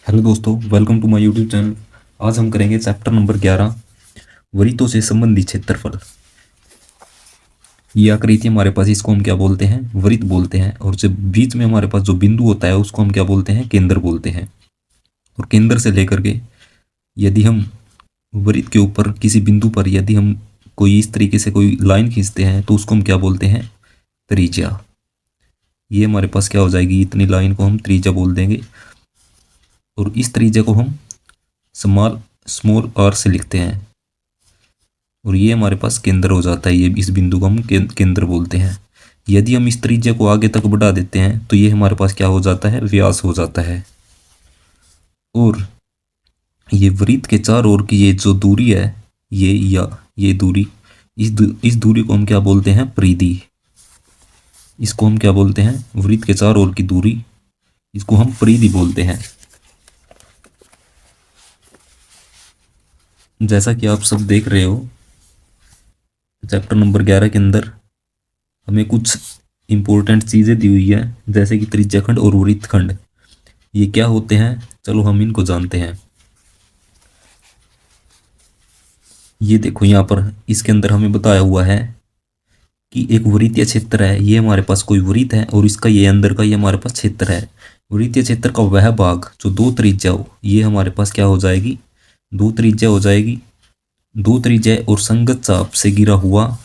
Hello दोस्तों, welcome to my YouTube channel. आज हम करेंगे चैप्टर नंबर 11, वृत्तों से संबंधित क्षेत्रफल। ये आकृति हमारे पास, इसको हम क्या बोलते हैं? वृत्त बोलते हैं। और जब बीच में हमारे पास जो बिंदु होता है उसको हम क्या बोलते हैं? केंद्र बोलते हैं। और केंद्र से लेकर के यदि हम वृत्त के ऊपर किसी बिंदु पर यदि हम कोई इस तरीके से कोई लाइन खींचते हैं तो उसको हम क्या बोलते हैं? त्रिज्या। ये हमारे पास क्या हो जाएगी? इतनी लाइन को हम त्रिज्या बोल देंगे। और इस त्रिज्या को हम स्मॉल आर से लिखते हैं। और ये हमारे पास केंद्र हो जाता है। ये इस बिंदु को हम केंद्र बोलते हैं। यदि हम इस त्रिज्या को आगे तक बढ़ा देते हैं तो ये हमारे पास क्या हो जाता है? व्यास हो जाता है। और ये वृत्त के चारों ओर की ये जो दूरी है, ये दूरी, इस दूरी को हम क्या बोलते हैं? परिधि। इसको हम क्या बोलते हैं? वृत्त के चारों ओर की दूरी, इसको हम परिधि बोलते हैं। जैसा कि आप सब देख रहे हो, चैप्टर नंबर 11 के अंदर हमें कुछ इंपॉर्टेंट चीज़ें दी हुई है, जैसे कि त्रिज्याखंड और वृत्तखंड। ये क्या होते हैं? चलो हम इनको जानते हैं। ये देखो, यहाँ पर इसके अंदर हमें बताया हुआ है कि एक वृत्तीय क्षेत्र है। ये हमारे पास कोई वृत्त है और इसका ये अंदर का ये हमारे पास क्षेत्र है। वृत्तीय क्षेत्र का वह भाग जो दो त्रिज्या हो, ये हमारे पास क्या हो जाएगी? दो त्रिज्या हो जाएगी। दो त्रिज्या और संगत चाप से गिरा हुआ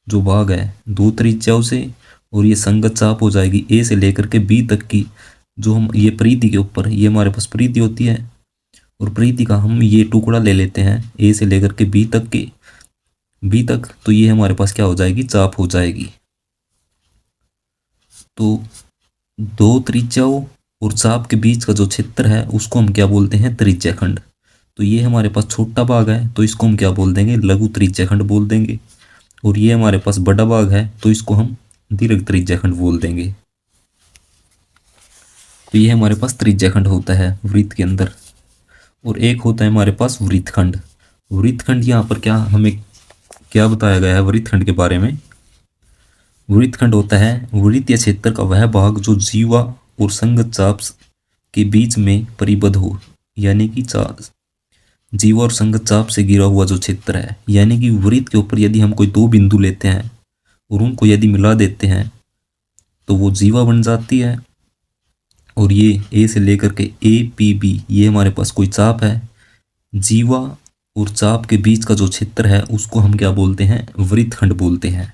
जो भाग है, दो त्रिज्याओं से, और ये संगत चाप हो जाएगी ए से लेकर के बी तक की। जो हम ये परिधि के ऊपर, ये हमारे पास परिधि होती है, और परिधि का हम ये टुकड़ा ले लेते हैं ए से लेकर के बी तक के, बी तक, तो ये हमारे पास क्या हो जाएगी? चाप हो जाएगी। तो दो त्रिज्याओं और चाप के बीच का जो क्षेत्र है उसको हम क्या बोलते हैं? त्रिज्याखंड। तो ये हमारे पास छोटा भाग है तो इसको हम क्या बोल देंगे? लघु त्रिज्याखंड बोल देंगे। और ये हमारे पास बड़ा भाग है तो इसको हम दीर्घ त्रिज्याखंड बोल देंगे। तो ये हमारे पास त्रिज्याखंड होता है वृत्त के अंदर। और एक होता है हमारे पास वृत्तखंड। वृत्तखंड, यहाँ पर क्या हमें क्या बताया गया है वृत्तखंड के बारे में? वृत्तखंड होता है वृत्तीय क्षेत्र का वह भाग जो जीवा और संगत चाप के बीच में परिबद्ध हो, यानी कि जीवा और संगत चाप से घिरा हुआ जो क्षेत्र है। यानी कि वृत्त के ऊपर यदि हम कोई दो बिंदु लेते हैं और उनको यदि मिला देते हैं तो वो जीवा बन जाती है। और ये ए से लेकर के ए पी बी, ये हमारे पास कोई चाप है। जीवा और चाप के बीच का जो क्षेत्र है उसको हम क्या बोलते हैं? वृत्तखंड बोलते हैं।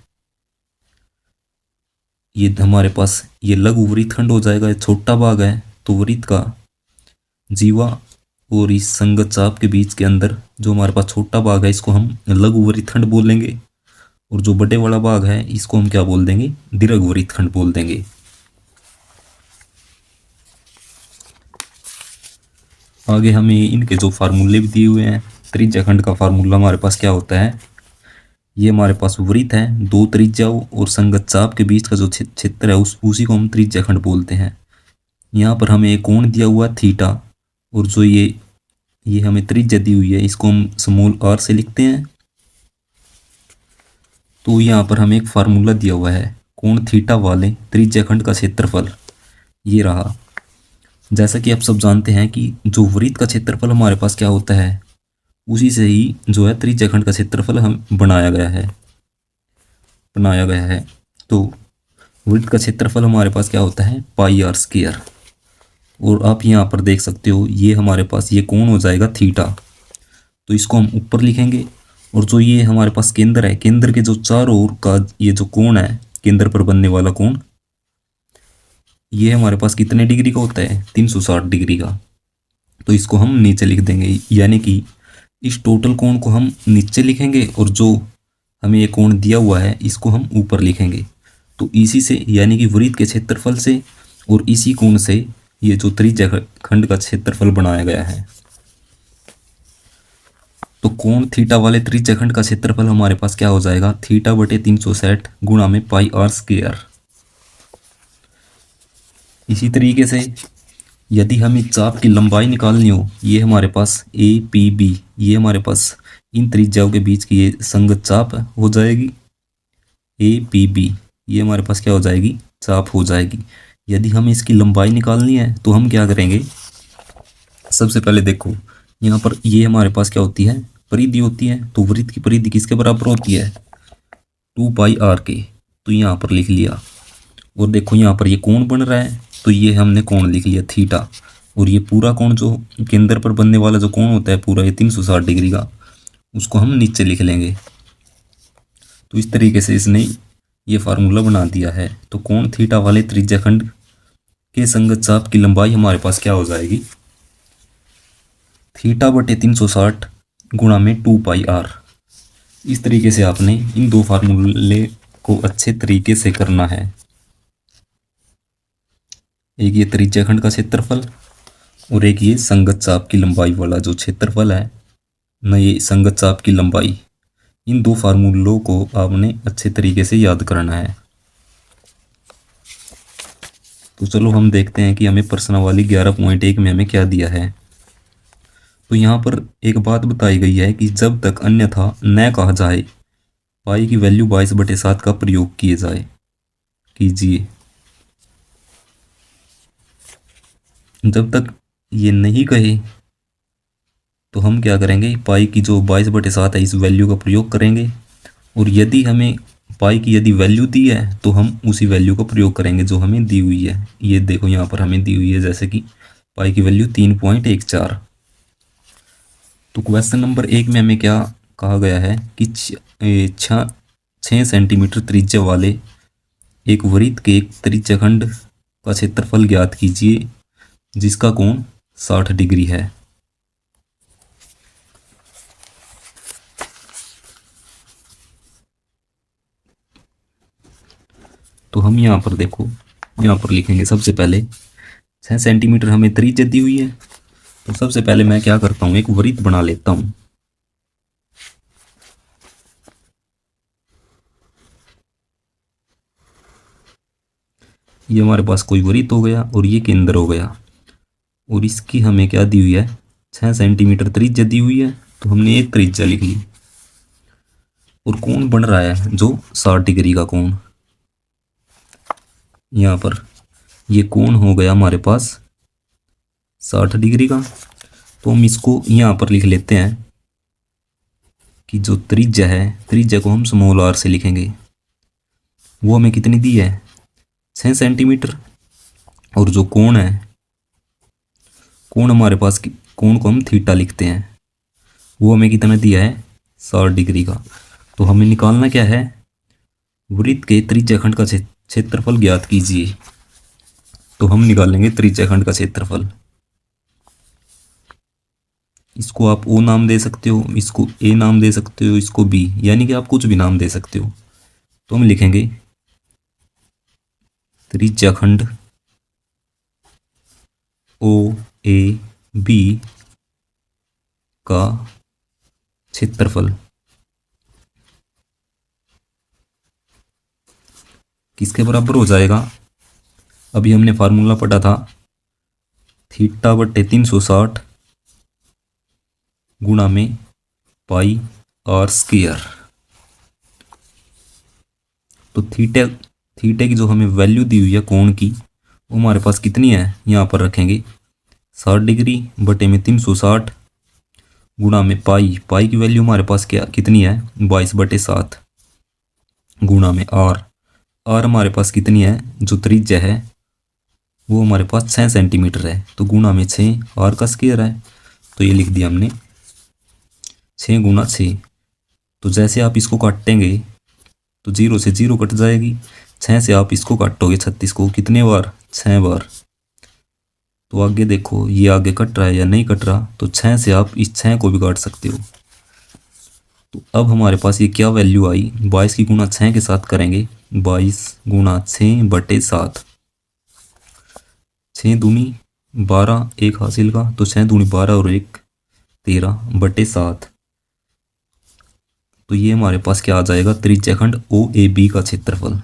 ये हमारे पास ये लघु वृत्तखंड हो जाएगा, ये छोटा भाग है। तो वृत्त का जीवा और इस संगत चाप के बीच के अंदर जो हमारे पास छोटा भाग है इसको हम लघु वृत्तखंड बोलेंगे। और जो बड़े वाला भाग है इसको हम क्या बोल देंगे? दीर्घ वृत्तखंड बोल देंगे। आगे हमें इनके जो फार्मूले भी दिए हुए हैं। त्रिज्याखंड का फार्मूला हमारे पास क्या होता है? ये हमारे पास वृत्त है, दो त्रिज्याओं और संगत चाप के बीच का जो क्षेत्र है उसी को हम त्रिज्याखंड बोलते हैं। यहाँ पर हमें एक कोण दिया हुआ थीटा, और जो ये हमें त्रिज्या दी हुई है इसको हम स्मॉल आर से लिखते हैं। तो यहाँ पर हमें एक फार्मूला दिया हुआ है, कोण थीटा वाले त्रिज्याखंड का क्षेत्रफल ये रहा। जैसा कि आप सब जानते हैं कि जो वृत्त का क्षेत्रफल हमारे पास क्या होता है, उसी से ही जो है त्रिज्याखंड का क्षेत्रफल हम बनाया गया है। तो वृत्त का क्षेत्रफल हमारे पास क्या होता है? Pi r square. और आप यहाँ पर देख सकते हो ये हमारे पास ये कोण हो जाएगा थीटा, तो इसको हम ऊपर लिखेंगे। और जो ये हमारे पास केंद्र है, केंद्र के जो चारों ओर का ये जो कोण है, केंद्र पर बनने वाला कोण, ये हमारे पास कितने डिग्री का होता है? 360 डिग्री का। तो इसको हम नीचे लिख देंगे, यानी कि इस टोटल कोण को हम नीचे लिखेंगे और जो हमें ये कोण दिया हुआ है इसको हम ऊपर लिखेंगे। तो इसी से, यानी कि वृत्त के क्षेत्रफल से और इसी कोण से ये जो त्रिज्याखंड का क्षेत्रफल बनाया गया है। तो कोण थीटा वाले त्रिज्याखंड का क्षेत्रफल हमारे पास क्या हो जाएगा? थीटा बटे 360 गुणा में पाई आर स्क्वायर। इसी तरीके से यदि हमें चाप की लंबाई निकालनी हो, ये हमारे पास ए पी बी, ये हमारे पास इन त्रिज्याओं के बीच की ये संगत चाप हो जाएगी। ए पी बी, ये हमारे पास क्या हो जाएगी? चाप हो जाएगी। यदि हमें इसकी लंबाई निकालनी है तो हम क्या करेंगे? सबसे पहले देखो यहाँ पर ये हमारे पास क्या होती है, परिधि होती है। तो वृत्त की परिधि किसके बराबर होती है, 2 पाई r के। तो यहाँ पर लिख लिया। और देखो यहाँ पर ये कोण बन रहा है, तो ये हमने कोण लिख लिया थीटा। और ये पूरा कोण जो केंद्र पर बनने वाला जो कोण होता है पूरा, ये 360 डिग्री का, उसको हम नीचे लिख लेंगे। तो इस तरीके से इसने ये फार्मूला बना दिया है। तो कोण थीटा वाले त्रिज्याखंड के संगत चाप की लंबाई हमारे पास क्या हो जाएगी, थीटा बटे 360 गुणा में 2 पाई r। इस तरीके से आपने इन दो फार्मूले को अच्छे तरीके से करना है। एक ये त्रिज्याखंड का क्षेत्रफल और एक ये संगत चाप की लंबाई वाला जो क्षेत्रफल है न, ये संगत चाप की लंबाई। इन दो फार्मूलों को आपने अच्छे तरीके से याद करना है। तो चलो हम देखते हैं कि हमें प्रश्नावली 11.1 में हमें क्या दिया है। तो यहाँ पर एक बात बताई गई है कि जब तक अन्यथा न कहा जाए पाई की वैल्यू 22/7 का प्रयोग किए जाए कीजिए। जब तक ये नहीं कहे तो हम क्या करेंगे, पाई की जो 22/7 है इस वैल्यू का प्रयोग करेंगे। और यदि हमें पाई की यदि वैल्यू दी है तो हम उसी वैल्यू का प्रयोग करेंगे जो हमें दी हुई है। ये देखो यहाँ पर हमें दी हुई है जैसे कि पाई की वैल्यू 3.14। तो क्वेश्चन नंबर 1 में हमें क्या कहा गया है कि 6 सेंटीमीटर त्रिज्या वाले एक वृत्त के एक त्रिज्याखंड का क्षेत्रफल ज्ञात कीजिए जिसका कोण 60 डिग्री है। तो हम यहाँ पर देखो, यहाँ पर लिखेंगे सबसे पहले 6 सेंटीमीटर हमें त्रिज्या दी हुई है। तो सबसे पहले मैं क्या करता हूँ, एक वृत्त बना लेता हूँ। ये हमारे पास कोई वृत्त हो गया और ये केंद्र हो गया। और इसकी हमें क्या दी हुई है, 6 सेंटीमीटर त्रिज्या दी हुई है। तो हमने एक त्रिज्या लिख ली। और कोण बन रहा है जो 60 डिग्री का कोण। यहाँ पर ये कोण हो गया हमारे पास 60 डिग्री का। तो हम इसको यहाँ पर लिख लेते हैं कि जो त्रिज्या है, त्रिज्या को हम स्मॉल r से लिखेंगे। वो हमें कितनी दी है, 6 सेंटीमीटर। और जो कोण है, कोण हमारे पास, कोण को हम थीटा लिखते हैं, वो हमें कितना दिया है, 60 डिग्री का। तो हमें निकालना क्या है, वृत्त के त्रिज्याखंड का क्षेत्रफल ज्ञात कीजिए। तो हम निकालेंगे त्रिज्याखंड का क्षेत्रफल। इसको आप O नाम दे सकते हो, इसको A नाम दे सकते हो, इसको B, यानी कि आप कुछ भी नाम दे सकते हो। तो हम लिखेंगे त्रिज्याखंड OAB का क्षेत्रफल किसके बराबर हो जाएगा, अभी हमने फार्मूला पढ़ा था, थीटा बटे 360 गुणा में पाई r स्क्वायर। तो थीटे की जो हमें वैल्यू दी हुई है कोण की, वो हमारे पास कितनी है, यहाँ पर रखेंगे 60 डिग्री बटे में 360 गुणा में पाई की वैल्यू हमारे पास क्या कितनी है, 22/7 गुणा में r हमारे पास कितनी है, जो त्रिज्या है वो हमारे पास 6 सेंटीमीटर है। तो गुणा में 6 r का स्क्वायर है। तो ये लिख दिया हमने 6 गुणा 6। तो जैसे आप इसको काटेंगे तो 0 से 0 कट जाएगी। 6 से आप इसको काटोगे 36 को, कितने बार, 6 बार। तो आगे देखो ये आगे कट रहा है या नहीं कट रहा। तो 6 से आप इस 6 को भी काट सकते हो। तो अब हमारे पास ये क्या वैल्यू आई, 22 की गुणा 6 के साथ करेंगे, 22 गुणा 6/7। 6 दूनी 12, एक हासिल का, तो 6 दूनी 12 और 1 13/7। तो ये हमारे पास क्या आ जाएगा, त्रिज्याखंड OAB का क्षेत्रफल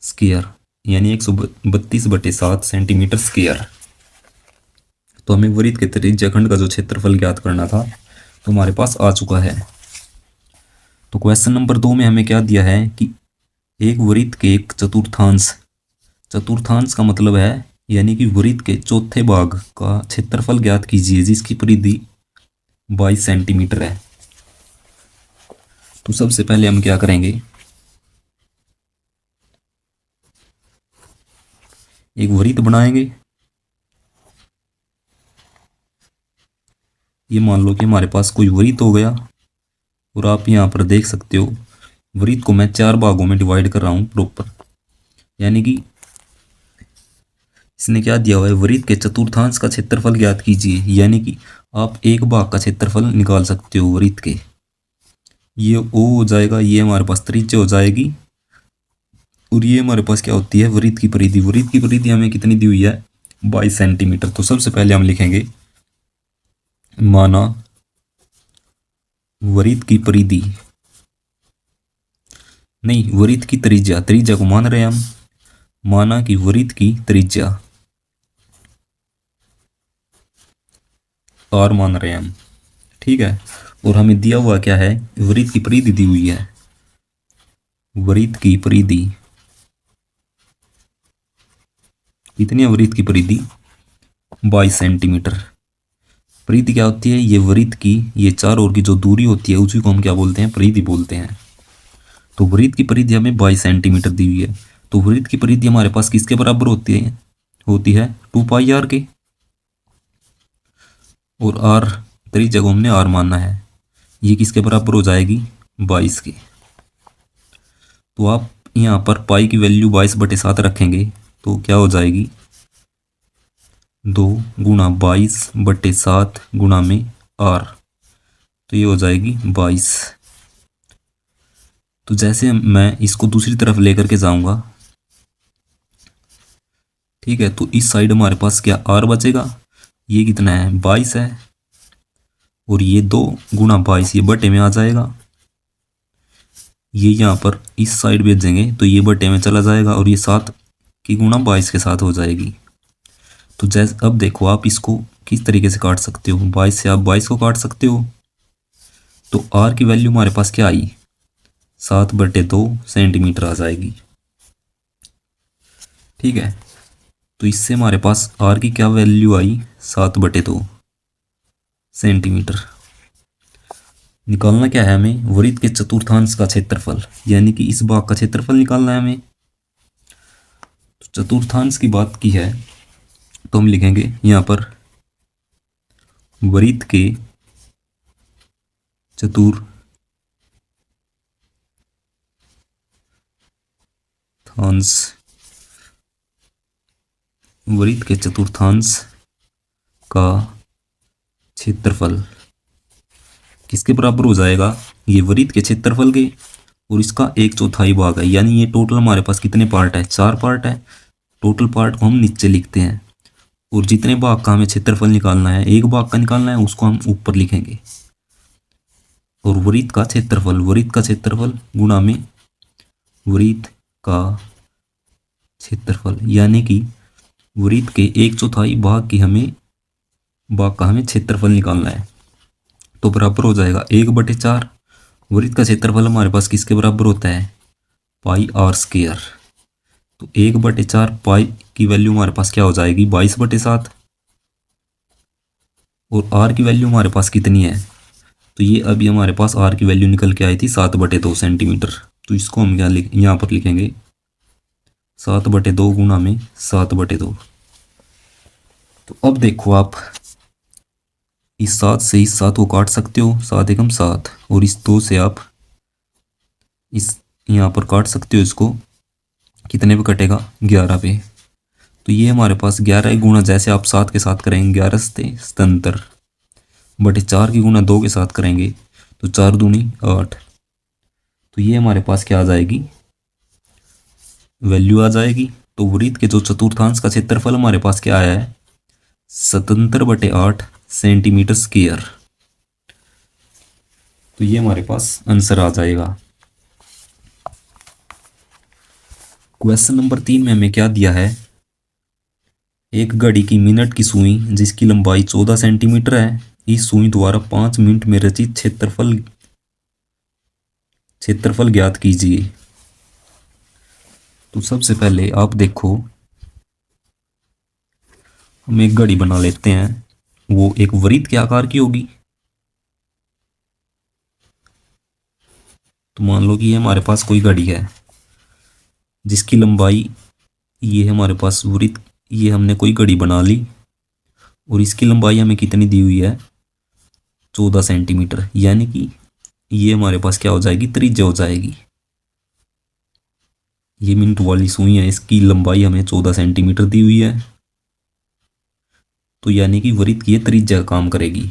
स्क्वायर, यानी 132/7 सेंटीमीटर स्क्वायर। तो हमें वृत्त के त्रिज्याखंड का जो क्षेत्रफल ज्ञात करना था तो हमारे पास आ चुका है। तो क्वेश्चन नंबर 2 में हमें क्या दिया है कि एक वृत्त के एक चतुर्थांश का मतलब है यानी कि वृत्त के चौथे भाग का क्षेत्रफल ज्ञात कीजिए जिसकी परिधि 22 सेंटीमीटर है। तो सबसे पहले हम क्या करेंगे, एक वृत्त बनाएंगे। ये मान लो कि हमारे पास कोई वृत्त हो गया और आप यहाँ पर देख सकते हो वृत्त को मैं 4 भागों में डिवाइड कर रहा हूँ प्रॉपर। यानी कि इसने क्या दिया हुआ है, वृत्त के चतुर्थांश का क्षेत्रफल ज्ञात कीजिए। यानी कि आप एक भाग का क्षेत्रफल निकाल सकते हो वृत्त के। ये ओ हो जाएगा, ये हमारे पास त्रिज्या हो जाएगी, और ये हमारे पास क्या होती है, वृत्त की परिधि। वृत्त की परिधि हमें कितनी दी हुई है, 22 सेंटीमीटर। तो सबसे पहले हम लिखेंगे माना वृत्त की परिधि, नहीं वृत्त की त्रिज्या, त्रिज्या को मान रहे हैं हम, माना कि वृत्त की त्रिज्या r मान रहे हैं हम, ठीक है। और हमें दिया हुआ क्या है, वृत्त की परिधि दी हुई है। वृत्त की परिधि कितनी है, वृत्त की परिधि 22 सेंटीमीटर। परिधि क्या होती है, ये वृत्त की ये चार ओर की जो दूरी होती है उसी को हम क्या बोलते हैं, परिधि बोलते हैं। तो वृत्त की परिधि हमें 22 सेंटीमीटर दी हुई है। तो वृत्त की परिधि हमारे पास किसके बराबर होती है 2 पाई r के, और r त्रिज्या को हमने r मानना है, ये किसके बराबर हो जाएगी 22 के। तो आप यहाँ पर पाई की वैल्यू 22/7 रखेंगे तो क्या हो जाएगी, 2 गुणा 22/7 गुणा में r, तो ये हो जाएगी 22। तो जैसे मैं इसको दूसरी तरफ लेकर के जाऊंगा, ठीक है, तो इस साइड हमारे पास क्या r बचेगा, ये कितना है 22 है, और ये 2 गुणा 22 ये बटे में आ जाएगा। ये यहाँ पर इस साइड भेजेंगे तो ये बटे में चला जाएगा, और ये 7 की गुणा 22 के साथ हो जाएगी। तो जैसे अब देखो आप इसको किस तरीके से काट सकते हो, 22 से आप 22 को काट सकते हो। तो r की वैल्यू हमारे पास क्या आई, 7/2 सेंटीमीटर आ जाएगी, ठीक है। तो इससे हमारे पास r की क्या वैल्यू आई, 7/2 सेंटीमीटर। निकालना क्या है हमें, वृत्त के चतुर्थांश का क्षेत्रफल, यानी कि इस भाग का क्षेत्रफल निकालना है हमें। तो चतुर्थांश की बात की है तो हम लिखेंगे यहाँ पर वृत्त के चतुर्थांश, वृत्त के चतुर्थांश का क्षेत्रफल किसके बराबर हो जाएगा, ये वृत्त के क्षेत्रफल के, और इसका 1/4 भाग है। यानी ये टोटल हमारे पास कितने पार्ट है, 4 पार्ट है। टोटल पार्ट को हम नीचे लिखते हैं, और जितने भाग का हमें क्षेत्रफल निकालना है, एक भाग का निकालना है, उसको हम ऊपर लिखेंगे। और वृत्त का क्षेत्रफल, वृत्त का क्षेत्रफल गुणा में वृत्त का क्षेत्रफल, यानी कि वृत्त के 1/4 भाग का हमें क्षेत्रफल निकालना है। तो बराबर हो जाएगा 1/4। वृत्त का क्षेत्रफल हमारे पास किसके बराबर होता है, पाई r स्क्वायर। तो 1/4 पाई की वैल्यू हमारे पास क्या हो जाएगी 22/7, और r की वैल्यू हमारे पास कितनी है, तो ये अभी हमारे पास r की वैल्यू निकल के आई थी 7/2 सेंटीमीटर। तो इसको हम क्या यहाँ पर लिखेंगे 7/2 गुणा में 7/2। तो अब देखो आप इस 7 से इस 7 को काट सकते हो, 7 एकम 7, और इस 2 से आप इस यहाँ पर काट सकते हो इसको, कितने पे कटेगा 11 पे। तो ये हमारे पास 11 गुणा, जैसे आप 7 के साथ करेंगे 11 77 बटे 4 की गुणा 2 के साथ करेंगे तो 4 दूनी 8। तो ये हमारे पास क्या आ जाएगी, वैल्यू आ जाएगी। तो वृत्त के जो चतुर्थांश का क्षेत्रफल हमारे पास क्या आया है 77/8 सेंटीमीटर स्क्वायर। तो ये हमारे पास आंसर आ जाएगा। क्वेश्चन नंबर 3 में हमें क्या दिया है, एक घड़ी की मिनट की सुई जिसकी लंबाई 14 सेंटीमीटर है, इस सुई द्वारा 5 मिनट में रचित क्षेत्रफल ज्ञात कीजिए। तो सबसे पहले आप देखो हम एक घड़ी बना लेते हैं, वो एक वृत्त के आकार की होगी। तो मान लो कि ये हमारे पास कोई घड़ी है जिसकी लंबाई, ये हमारे पास वृत्त, ये हमने कोई घड़ी बना ली और इसकी लंबाई हमें कितनी दी हुई है, 14 सेंटीमीटर। यानी कि ये हमारे पास क्या हो जाएगी, त्रिज्या हो जाएगी। ये मिनट वाली सुई है, इसकी लंबाई हमें 14 सेंटीमीटर दी हुई है। तो यानी कि वृत्त की ये त्रिज्या काम करेगी।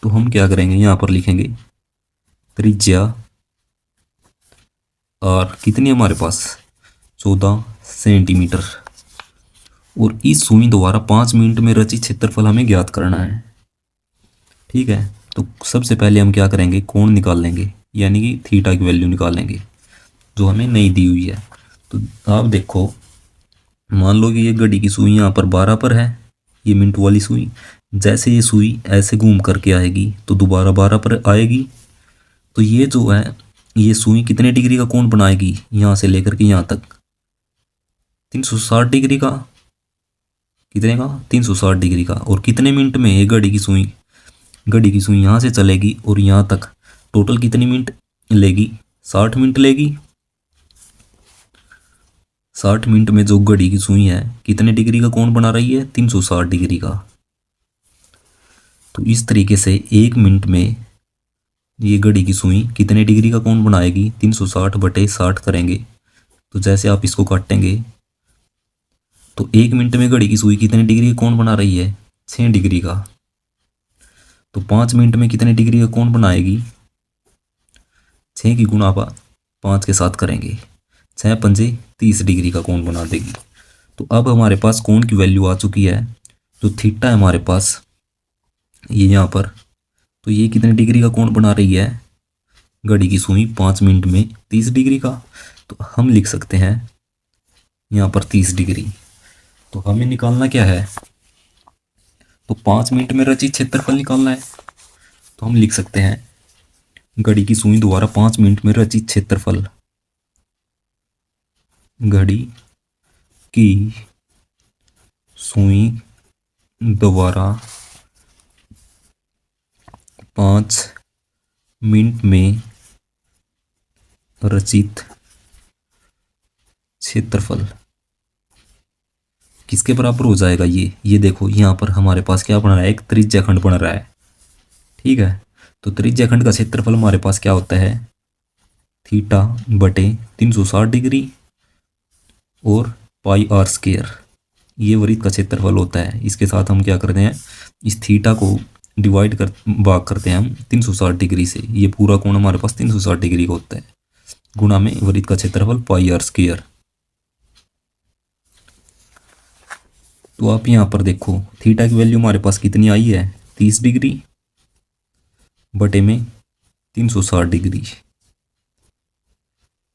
तो हम क्या करेंगे, यहां पर लिखेंगे त्रिज्या और कितनी हमारे पास 14 सेंटीमीटर। और इस सुई द्वारा 5 मिनट में रचित क्षेत्रफल हमें ज्ञात करना है। ठीक है, तो सबसे पहले हम क्या करेंगे, कोण निकाल लेंगे, यानी कि थीटा की वैल्यू निकालेंगे जो हमें नहीं दी हुई है। तो आप देखो, मान लो कि ये घड़ी की सुई यहाँ पर 12 पर है, ये मिनट वाली सुई। जैसे ये सुई ऐसे घूम करके आएगी तो दोबारा 12 पर आएगी। तो ये जो है, ये सुई कितने डिग्री का कोण बनाएगी, यहाँ से लेकर के यहाँ तक 360 डिग्री का। कितने का, 360 डिग्री का। और कितने मिनट में ये घड़ी की सुई यहाँ से चलेगी और यहाँ तक टोटल कितनी मिनट लेगी, 60 मिनट लेगी। 60 मिनट में जो घड़ी की सुई है कितने डिग्री का कोण बना रही है, 360 डिग्री का। तो इस तरीके से 1 मिनट में ये घड़ी की सुई कितने डिग्री का कोण बनाएगी, 360/60 करेंगे। तो जैसे आप इसको काटेंगे तो 1 मिनट में घड़ी की सुई कितने डिग्री का कोण बना रही है, 6 डिग्री का। तो 5 मिनट में कितने डिग्री का कोण बनाएगी, 6 की गुणा 5 के साथ करेंगे, 6×5 30 डिग्री का कोण बना देगी। तो अब हमारे पास कोण की वैल्यू आ चुकी है, जो थीटा है हमारे पास ये यहाँ पर। तो ये कितने डिग्री का कोण बना रही है, घड़ी की सुई 5 मिनट में 30 डिग्री का। तो हम लिख सकते हैं यहाँ पर 30 डिग्री। तो हमें निकालना क्या है, तो 5 मिनट में रचित क्षेत्रफल निकालना है। तो हम लिख सकते हैं घड़ी की सुई द्वारा 5 मिनट में रचित क्षेत्रफल, घड़ी की सुई द्वारा 5 मिनट में रचित क्षेत्रफल किसके बराबर हो जाएगा, ये देखो यहाँ पर हमारे पास क्या बन रहा है, एक त्रिज्याखंड बन रहा है। ठीक है, तो त्रिज्याखंड का क्षेत्रफल हमारे पास क्या होता है, θ/360 डिग्री और πr²। ये वृत्त का क्षेत्रफल होता है। इसके साथ हम क्या करते हैं, इस थीटा को भाग करते हैं हम 360 डिग्री से। ये पूरा कोण हमारे पास 360 डिग्री का होता है, गुणा में वृत्त का क्षेत्रफल πr²। तो आप यहाँ पर देखो, थीटा की वैल्यू हमारे पास कितनी आई है, 30 डिग्री बटे में 360 डिग्री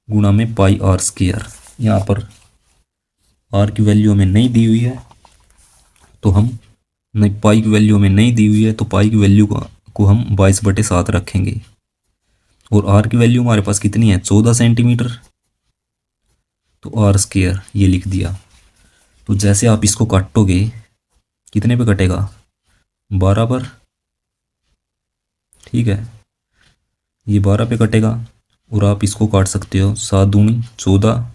गुणा में πr²। यहाँ पर r की वैल्यू हमें नहीं दी हुई है, तो हम नहीं, पाई की वैल्यू हमें नहीं दी हुई है, तो पाई की वैल्यू को हम 22/7 रखेंगे। और r की वैल्यू हमारे पास कितनी है, 14 सेंटीमीटर। तो r² ये लिख दिया। तो जैसे आप इसको काटोगे, कितने पे कटेगा, 12 पर। ठीक है, ये 12 पे कटेगा। और आप इसको काट सकते हो 7 दूनी 14,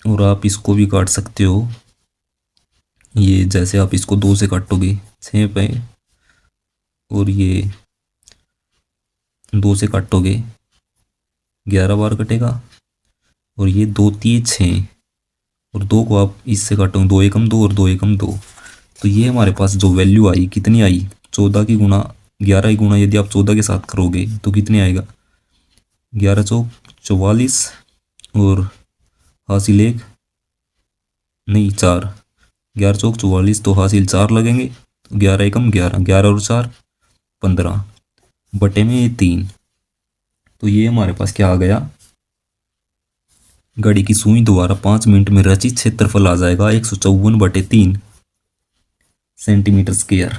और आप इसको भी काट सकते हो, ये जैसे आप इसको 2 से काटोगे 6 पे, और ये 2 से काटोगे 11 बार कटेगा। और ये 2 3 6, और 2 को आप इससे काटोगे 2 एकम 2 और 2 एकम 2। तो ये हमारे पास जो वैल्यू आई, कितनी आई, 14 की गुणा 11 की गुणा यदि आप 14 के साथ करोगे तो कितने आएगा, 11 चौक 44, और हासिल 1 नहीं 4, 11 चौक 44, तो हासिल 4 लगेंगे। 11 एकम 11, 11 और 4 15 बटे में ये 3। तो ये हमारे पास क्या आ गया, घड़ी की सुई द्वारा 5 मिनट में रचित क्षेत्रफल आ जाएगा 154/3 सेंटीमीटर²।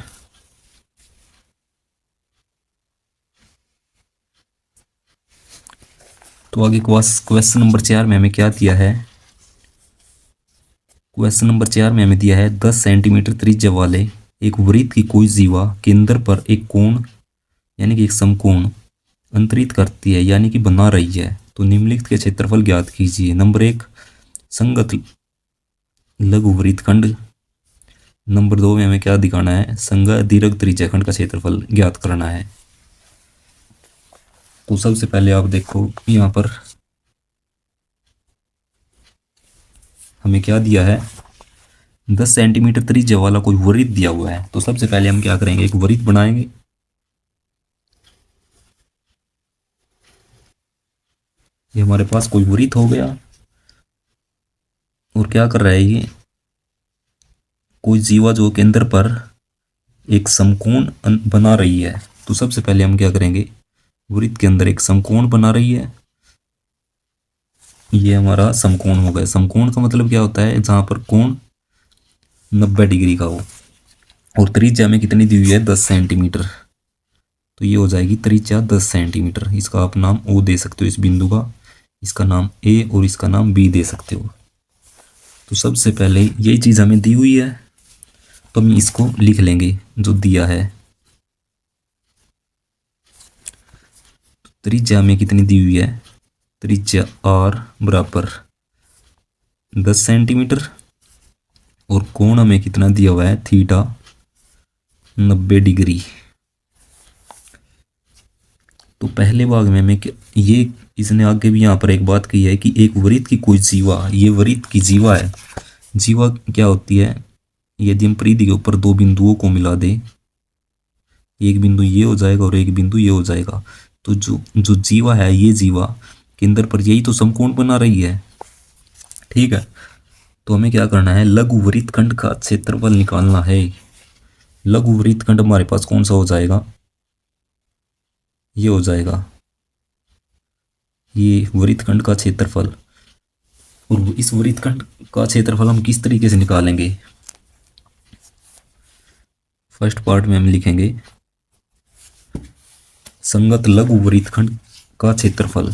तो आगे क्वेश्चन नंबर 4 में हमें क्या दिया है। क्वेश्चन नंबर 4 में हमें दिया है 10 सेंटीमीटर त्रिज्या वाले एक वृत्त की कोई जीवा केंद्र पर एक कोण यानी कि एक समकोण अंतरित करती है यानी कि बना रही है, तो निम्नलिखित के क्षेत्रफल ज्ञात कीजिए। नंबर 1 संगत लघु वृत्तखंड। नंबर 2 में हमें क्या दिखाना है, संगत दीर्घ त्रिज्याखंड का क्षेत्रफल ज्ञात करना है। तो सबसे पहले आप देखो यहाँ पर हमें क्या दिया है, 10 सेंटीमीटर त्रिज्या वाला कोई वृत्त दिया हुआ है। तो सबसे पहले हम क्या करेंगे, एक वृत्त बनाएंगे। ये हमारे पास कोई वृत्त हो गया और क्या कर रहा है, ये कोई जीवा जो केंद्र पर एक समकोण बना रही है। तो सबसे पहले हम क्या करेंगे, वृत्त के अंदर एक समकोण बना रही है। ये हमारा समकोण हो गया। समकोण का मतलब क्या होता है, जहां पर कोण 90 डिग्री का हो और त्रिज्या में कितनी दी हुई है, 10 सेंटीमीटर। तो ये हो जाएगी त्रिज्या 10 सेंटीमीटर। इसका आप नाम ओ दे सकते हो, इस बिंदु का, इसका नाम ए और इसका नाम बी दे सकते हो। तो सबसे पहले यही चीज़ हमें दी हुई है तो हम इसको लिख लेंगे जो दिया है। त्रिज्या में कितनी दी हुई है, त्रिज्या आर बराबर 10 सेंटीमीटर और कोण हमें कितना दिया हुआ है, थीटा 90 डिग्री। तो पहले भाग में हमें ये इसने आगे भी यहाँ पर एक बात कही है कि एक वृत्त की कोई जीवा, ये वृत्त की जीवा है। जीवा क्या होती है, यदि हम परिधि के ऊपर दो बिंदुओं को मिला दे, एक बिंदु ये हो जाएगा और एक बिंदु ये हो जाएगा, तो जो जो जीवा है, ये जीवा केंद्र पर यही तो समकोण बना रही है। ठीक है, तो हमें क्या करना है, लघु वृत्तखंड का क्षेत्रफल निकालना है। लघु वृत्तखंड हमारे पास कौन सा हो जाएगा, ये हो जाएगा ये वृत्तखंड का क्षेत्रफल। और इस वृत्तखंड का क्षेत्रफल हम किस तरीके से निकालेंगे, फर्स्ट पार्ट में हम लिखेंगे संगत लघु वृत्तखंड का क्षेत्रफल।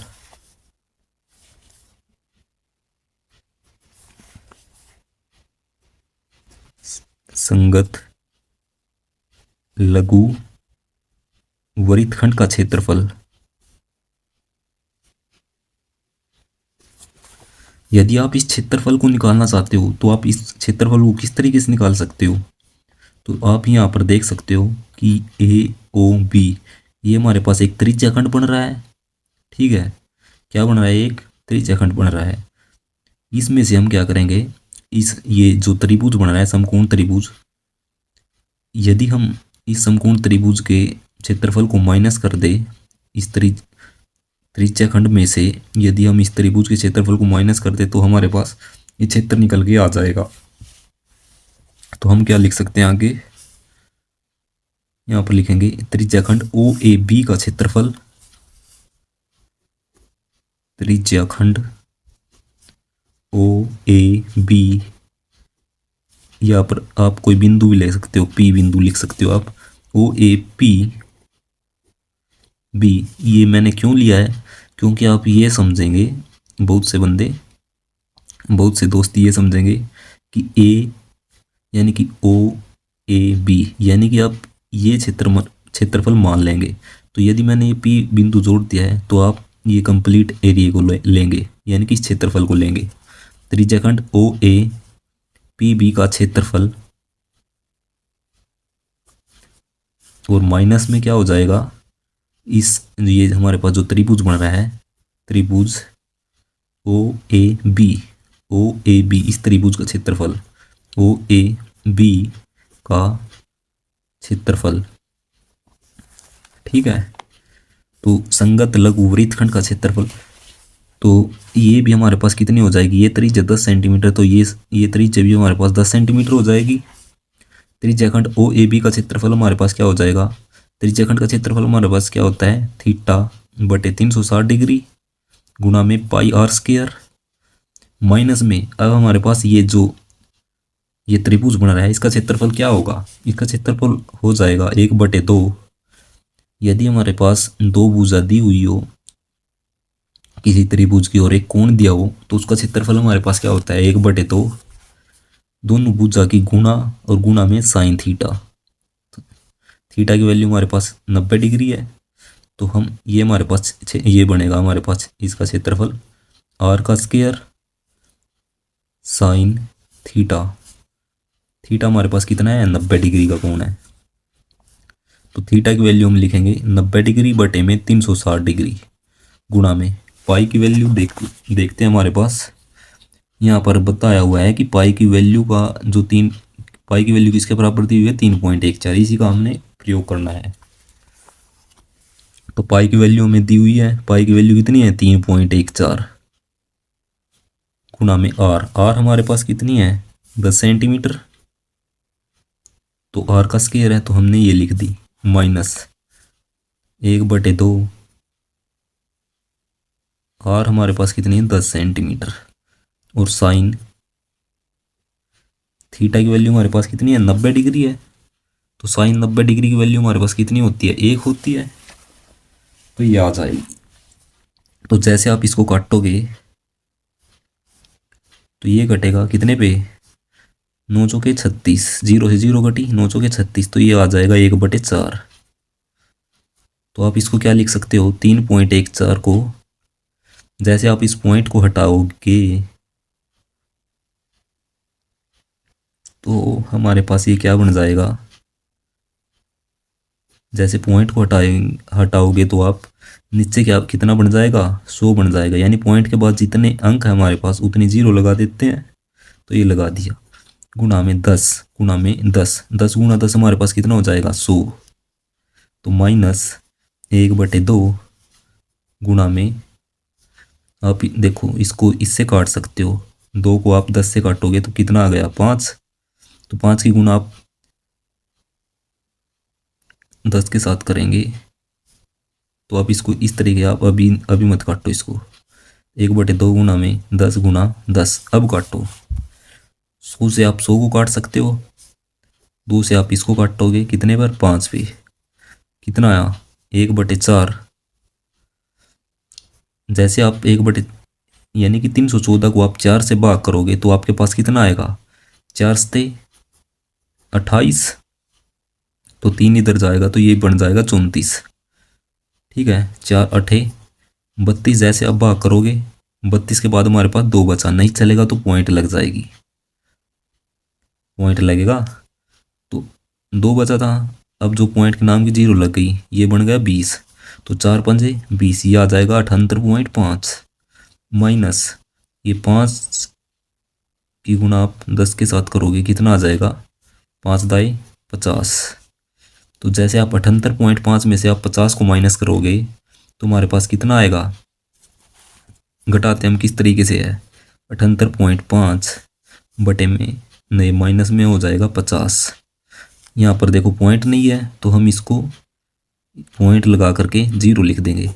संगत लघु वृत्तखंड का क्षेत्रफल। यदि आप इस क्षेत्रफल को निकालना चाहते हो तो आप इस क्षेत्रफल को किस तरीके से निकाल सकते हो, तो आप यहाँ पर देख सकते हो कि ए ओ बी ये हमारे पास एक त्रिज्याखंड बन रहा है। ठीक है, क्या बन रहा है, एक त्रिज्याखंड बन रहा है। इसमें से हम क्या करेंगे, ये जो त्रिभुज बन रहा है समकोण त्रिभुज, यदि हम इस समकोण त्रिभुज के क्षेत्रफल को माइनस कर दे, इस त्रिज्याखंड में से यदि हम इस त्रिभुज के क्षेत्रफल को माइनस कर दे तो हमारे पास ये क्षेत्र निकल के आ जाएगा। तो हम क्या लिख सकते हैं आगे, यहाँ पर लिखेंगे त्रिज्याखंड ओ ए बी का क्षेत्रफल, त्रिज्याखंड ओ ए बी, यहाँ पर आप कोई बिंदु भी ले सकते हो, पी बिंदु लिख सकते हो आप, ओ ए पी बी। ये मैंने क्यों लिया है, क्योंकि आप ये समझेंगे, बहुत से बंदे, बहुत से दोस्त ये समझेंगे कि ए यानी कि ओ ए बी यानी कि आप ये क्षेत्रफल मान लेंगे। तो यदि मैंने ये पी बिंदु जोड़ दिया है तो आप ये कंप्लीट एरिया को लेंगे यानी कि इस क्षेत्रफल को लेंगे। त्रिज्याखंड ओ ए पी बी का क्षेत्रफल, और माइनस में क्या हो जाएगा, इस ये हमारे पास जो त्रिभुज बन रहा है, त्रिभुज ओ ए बी, इस त्रिभुज का क्षेत्रफल ओ ए बी का क्षेत्रफल। ठीक है, तो संगत लघु वृत्तखंड का क्षेत्रफल, तो ये भी हमारे पास कितनी हो जाएगी, ये त्रिज्या 10 सेंटीमीटर, तो ये त्रिज्या भी हमारे पास 10 सेंटीमीटर हो जाएगी। त्रिज्याखंड ओ ए बी का क्षेत्रफल हमारे पास क्या हो जाएगा, त्रिज्याखंड का क्षेत्रफल हमारे पास क्या होता है, थीटा बटे 360 डिग्री गुणा में पाई आर स्क्वायर, माइनस में अब हमारे पास ये त्रिभुज बन रहा है, इसका क्षेत्रफल क्या होगा, इसका क्षेत्रफल हो जाएगा 1/2। यदि हमारे पास दो भुजा दी हुई हो किसी त्रिभुज की और एक कोण दिया हो तो उसका क्षेत्रफल हमारे पास क्या होता है, 1/2 दोनों भुजा की गुणा और गुणा में साइन थीटा। थीटा की वैल्यू हमारे पास 90 डिग्री है, तो हम ये हमारे पास ये बनेगा हमारे पास इसका क्षेत्रफल आर का स्क्वायर साइन थीटा। थीटा हमारे पास कितना है, 90 डिग्री का कोण है, तो थीटा की वैल्यू हम लिखेंगे 90 डिग्री बटे में 360 डिग्री गुणा में पाई की वैल्यू देखते हैं हमारे पास यहाँ पर बताया हुआ है कि पाई की वैल्यू का जो तीन पाई की वैल्यू किसके बराबर दी हुई है, 3.14, इसी का हमने प्रयोग करना है। तो पाई की वैल्यू हमें दी हुई है, पाई की वैल्यू कितनी है, 3.14 गुणा में आर। आर हमारे पास कितनी है, 10 सेंटीमीटर, तो आर का स्क्वायर है तो हमने ये लिख दी माइनस 1/2। आर हमारे पास कितनी है, 10 सेंटीमीटर, और साइन थीटा की वैल्यू हमारे पास कितनी है, 90 डिग्री है, तो साइन 90 डिग्री की वैल्यू हमारे पास कितनी होती है, 1 होती है, तो ये आ जाएगी। तो जैसे आप इसको काटोगे तो ये कटेगा कितने पे, 9×36, 0 से 0 कटी, 9×36, तो ये आ जाएगा 1/4। तो आप इसको क्या लिख सकते हो, 3.14 को जैसे आप इस पॉइंट को हटाओगे तो हमारे पास ये क्या बन जाएगा, जैसे पॉइंट को हटाओगे तो आप नीचे क्या कितना बन जाएगा, 100 बन जाएगा, यानी पॉइंट के बाद जितने अंक है हमारे पास उतनी 0 लगा देते हैं, तो ये लगा दिया, गुणा में 10 गुणा में 10, 10 गुणा 10 हमारे पास कितना हो जाएगा, 100, तो माइनस 1/2 गुणा में, आप देखो इसको इससे काट सकते हो, 2 को आप 10 से काटोगे तो कितना आ गया, 5, तो 5 की गुणा आप 10 के साथ करेंगे, तो आप इसको इस तरीके आप अभी अभी मत काटो इसको, 1/2 गुणा में 10 गुणा 10, अब काटो, 100 से आप 100 को काट सकते हो, 2 से आप इसको काटोगे कितने पर, 5 पे, कितना आया, 1/4। जैसे आप यानी कि 314 को आप 4 से भाग करोगे तो आपके पास कितना आएगा, 4 से 28, तो 3 इधर जाएगा तो ये बन जाएगा 34, ठीक है, 4 8 32, जैसे अब भाग करोगे 32 के बाद हमारे पास 2 बचा, नहीं चलेगा तो पॉइंट लग जाएगी, पॉइंट लगेगा, तो 2 बचा था, अब जो पॉइंट के नाम की 0 लग गई ये बन गया 20, तो 4×5 20, ये आ जाएगा 78.5, माइनस ये 5 की गुणा आप 10 के साथ करोगे कितना आ जाएगा, 5×10 50, तो जैसे आप 78.5 में से आप 50 को माइनस करोगे तो हमारे पास कितना आएगा, घटाते हम किस तरीके से है, 78.5 बटे में नहीं माइनस में हो जाएगा 50, यहाँ पर देखो पॉइंट नहीं है तो हम इसको पॉइंट लगा करके 0 लिख देंगे,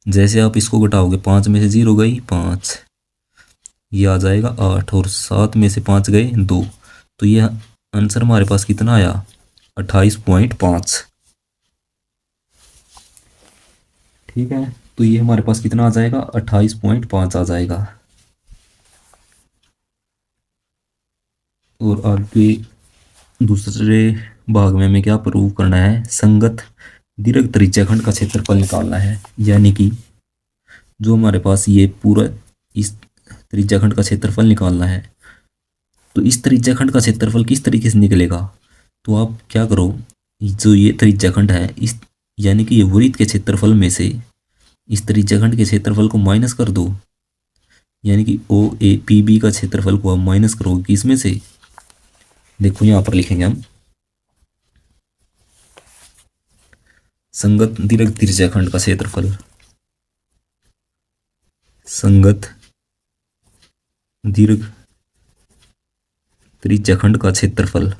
जैसे आप इसको घटाओगे 5 में से 0 गई 5, ये आ जाएगा 8, और 7 में से 5 गए 2, तो ये आंसर हमारे पास कितना आया, 28.5, ठीक है, तो ये हमारे पास कितना आ जाएगा, 28.5 आ जाएगा। और आगे दूसरे भाग में हमें क्या प्रूव करना है, संगत दीर्घ त्रिज्याखंड का क्षेत्रफल निकालना है, यानी कि जो हमारे पास ये पूरा इस त्रिज्याखंड का क्षेत्रफल निकालना है, तो इस त्रिज्याखंड का क्षेत्रफल किस तरीके से निकलेगा, तो आप क्या करो, जो ये त्रिज्याखंड है इस यानी कि ये वृत्त के क्षेत्रफल में से इस त्रिज्याखंड के क्षेत्रफल को माइनस कर दो, यानी कि ओ ए पी बी का क्षेत्रफल को आप माइनस करोगे किसमें से, देखो यहाँ पर लिखेंगे हम, संगत दीर्घ त्रिज्याखंड का क्षेत्रफल, संगत दीर्घ त्रिज्याखंड का क्षेत्रफल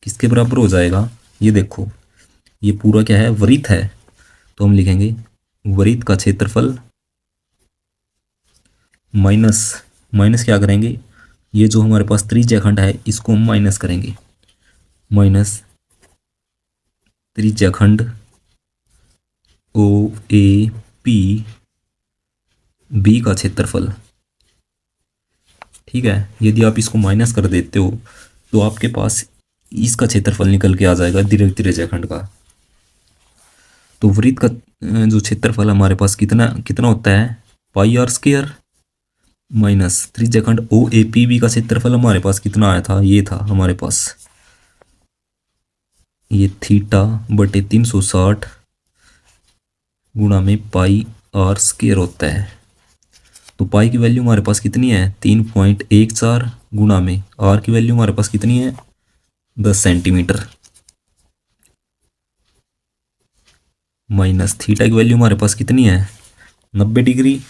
किसके बराबर हो जाएगा, ये देखो ये पूरा क्या है, वृत्त है, तो हम लिखेंगे वृत्त का क्षेत्रफल माइनस माइनस क्या करेंगे, ये जो हमारे पास त्रिज्याखंड है इसको हम माइनस करेंगे, माइनस त्रिज्याखंड ओ ए पी बी का क्षेत्रफल। ठीक है, यदि आप इसको माइनस कर देते हो तो आपके पास इसका क्षेत्रफल निकल के आ जाएगा दीर्घ त्रिज्याखंड का। तो वृत्त का जो क्षेत्रफल हमारे पास कितना कितना होता है, पाई आर स्क्वायर माइनस त्रिज्याखंड ओ ए पी बी का क्षेत्रफल हमारे पास कितना आया था, ये था हमारे पास ये थीटा बटे 360 गुणा में पाई आर स्क्वायर होता है। तो पाई की वैल्यू हमारे पास कितनी है, 3.14 गुणा में आर की वैल्यू हमारे पास कितनी है, 10 सेंटीमीटर माइनस थीटा की वैल्यू हमारे पास कितनी है, 90 डिग्री,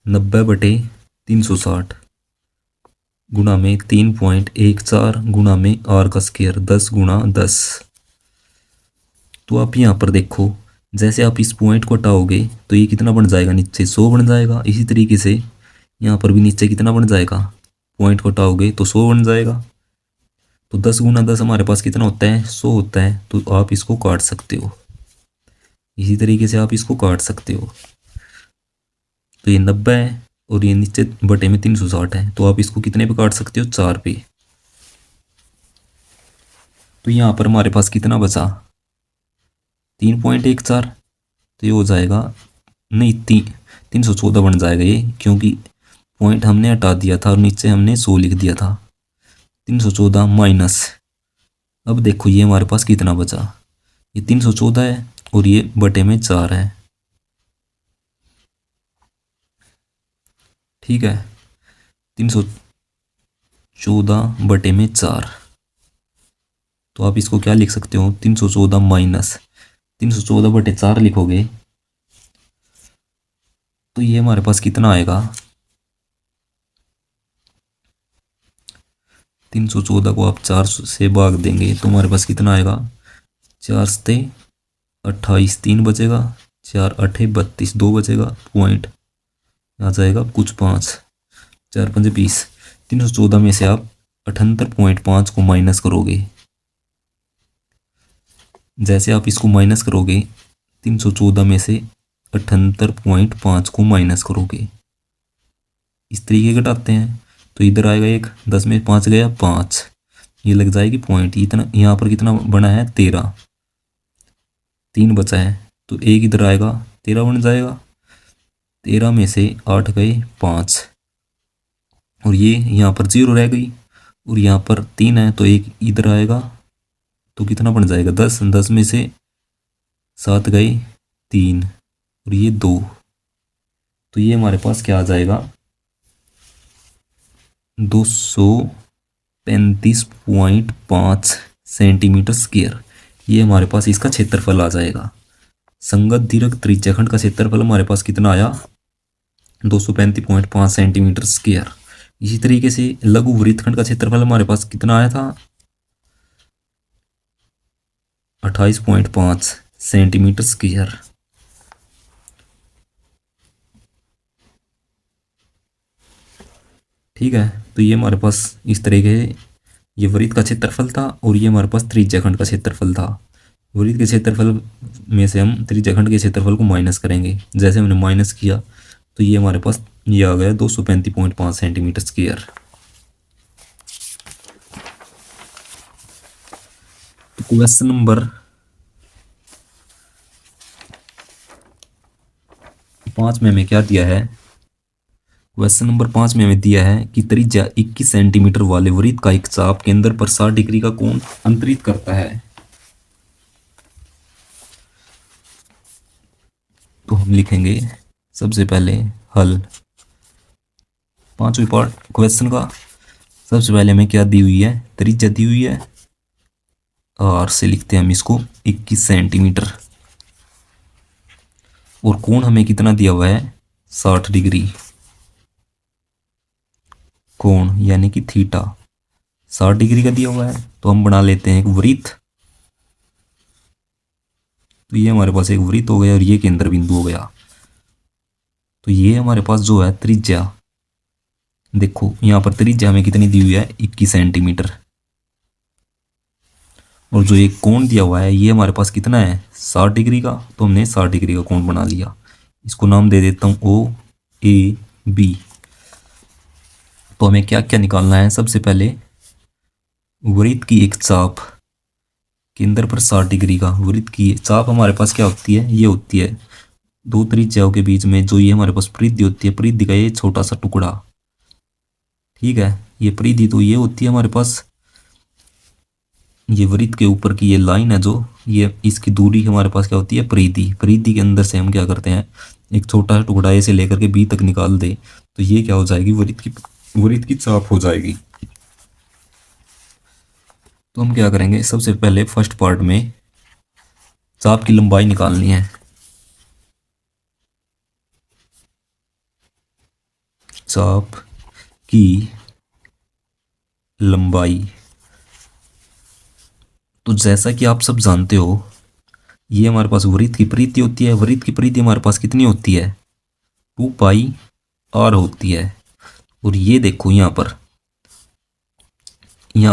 90 बटे 360 गुणा में 3.14 गुणा में आर का स्क्वायर 10 गुणा 10। तो आप यहाँ पर देखो, जैसे आप इस पॉइंट को हटाओगे तो ये कितना बन जाएगा, नीचे 100 बन जाएगा। इसी तरीके से यहाँ पर भी नीचे कितना बन जाएगा, पॉइंट को हटाओगे तो 100 बन जाएगा। तो 10 गुणा 10 हमारे पास कितना होता है, 100 होता है। तो आप इसको काट सकते हो, इसी तरीके से आप इसको काट सकते हो। तो ये 90 है और ये नीचे बटे में 360 है, तो आप इसको कितने पे काट सकते हो, 4 पे। तो यहाँ पर हमारे पास कितना बचा, 3.14। तो ये हो जाएगा, नहीं 314 बन जाएगा ये, क्योंकि पॉइंट हमने हटा दिया था और नीचे हमने 100 लिख दिया था। 314 माइनस, अब देखो ये हमारे पास कितना बचा, ये 314 है और ये बटे में 4 है। ठीक है, 314 बटे में 4। तो आप इसको क्या लिख सकते हो, 314 माइनस 314 बटे 4 लिखोगे तो ये हमारे पास कितना आएगा, 314 को आप 4 से भाग देंगे तो हमारे पास कितना आएगा, 4 से 28, 3 बचेगा, 4 8 32, 2 बचेगा, पॉइंट आ जाएगा कुछ 5, 4 5 20। 314 में से आप 78.5 को माइनस करोगे। जैसे आप इसको माइनस करोगे, 314 में से 78.5 को माइनस करोगे, इस तरीके घटाते हैं तो इधर आएगा 1, 10 में 5 गया 5, ये लग जाएगी पॉइंट। इतना यहाँ पर कितना बना है, 13, 3 बचा है तो 1 इधर आएगा, 13 बन जाएगा। 13 में से 8 गए 5 और ये यहाँ पर 0 रह गई और यहाँ पर 3 है तो 1 इधर आएगा, तो कितना बन जाएगा, 10, 10 में से 7 गए 3 और ये 2। तो ये हमारे पास क्या आ जाएगा, 235.5 सेंटीमीटर स्क्वायर। ये हमारे पास इसका क्षेत्रफल आ जाएगा। संगत दीर्घ त्रिज्याखंड का क्षेत्रफल हमारे पास कितना आया, 235.5 सेंटीमीटर स्क्वायर। इसी तरीके से लघु वृत्तखंड का क्षेत्रफल हमारे पास कितना आया था, 28.5 सेंटीमीटर स्क्वायर। ठीक है, तो ये हमारे पास इस तरह के ये वृत्त का क्षेत्रफल था और ये हमारे पास त्रिज्याखंड का क्षेत्रफल था। वृत्त के क्षेत्रफल में से हम त्रिज्याखंड के क्षेत्रफल को माइनस करेंगे। जैसे हमने माइनस किया तो ये हमारे पास ये आ गया 235.5 सेंटीमीटर स्क्वायर। तो क्वेश्चन नंबर 5 में हमें क्या दिया है, क्वेश्चन नंबर 5 में हमें दिया है कि त्रिज्या 21 सेंटीमीटर वाले वृत्त का एक चाप केंद्र पर 60 डिग्री का कोण अंतरित करता है। तो हम लिखेंगे सबसे पहले हल 5वें पार्ट क्वेश्चन का। सबसे पहले हमें क्या दी हुई है, त्रिज्या दी हुई है, आर से लिखते हैं हम इसको 21 सेंटीमीटर, और कोण हमें कितना दिया हुआ है, 60 डिग्री कोण, यानी कि थीटा 60 डिग्री का दिया हुआ है। तो हम बना लेते हैं एक वृत्त। तो ये हमारे पास एक वृत्त हो गया और ये केंद्र बिंदु हो गया। तो ये हमारे पास जो है त्रिज्या, देखो यहाँ पर त्रिज्या हमें कितनी दी हुई है, 21 सेंटीमीटर। और जो एक कोण दिया हुआ है ये हमारे पास कितना है 60 डिग्री का, तो हमने 60 डिग्री का कोण बना लिया। इसको नाम दे देता हूँ ओ ए बी। तो हमें क्या क्या निकालना है, सबसे पहले वृत्त की एक चाप केंद्र पर 60 डिग्री का, वृत्त की चाप हमारे पास क्या होती है, ये होती है दो त्रिज्याओं के बीच में जो ये हमारे पास परिधि होती है, परिधि का ये छोटा सा टुकड़ा, ठीक है। ये परिधि तो ये होती है हमारे पास, ये वृत्त के ऊपर की ये लाइन है जो, ये इसकी दूरी हमारे पास क्या होती है परिधि। परिधि के अंदर से हम क्या करते हैं, एक छोटा सा टुकड़ा ऐसे लेकर के बी तक निकाल दे, तो ये क्या हो जाएगी वृत्त की चाप हो जाएगी। तो हम क्या करेंगे, सबसे पहले फर्स्ट पार्ट में चाप की लंबाई निकालनी है। चाप की लंबाई, तो जैसा कि आप सब जानते हो ये हमारे पास वृत्त की परिधि होती है। वृत्त की परिधि हमारे पास कितनी होती है 2 पाई r होती है। और ये देखो यहाँ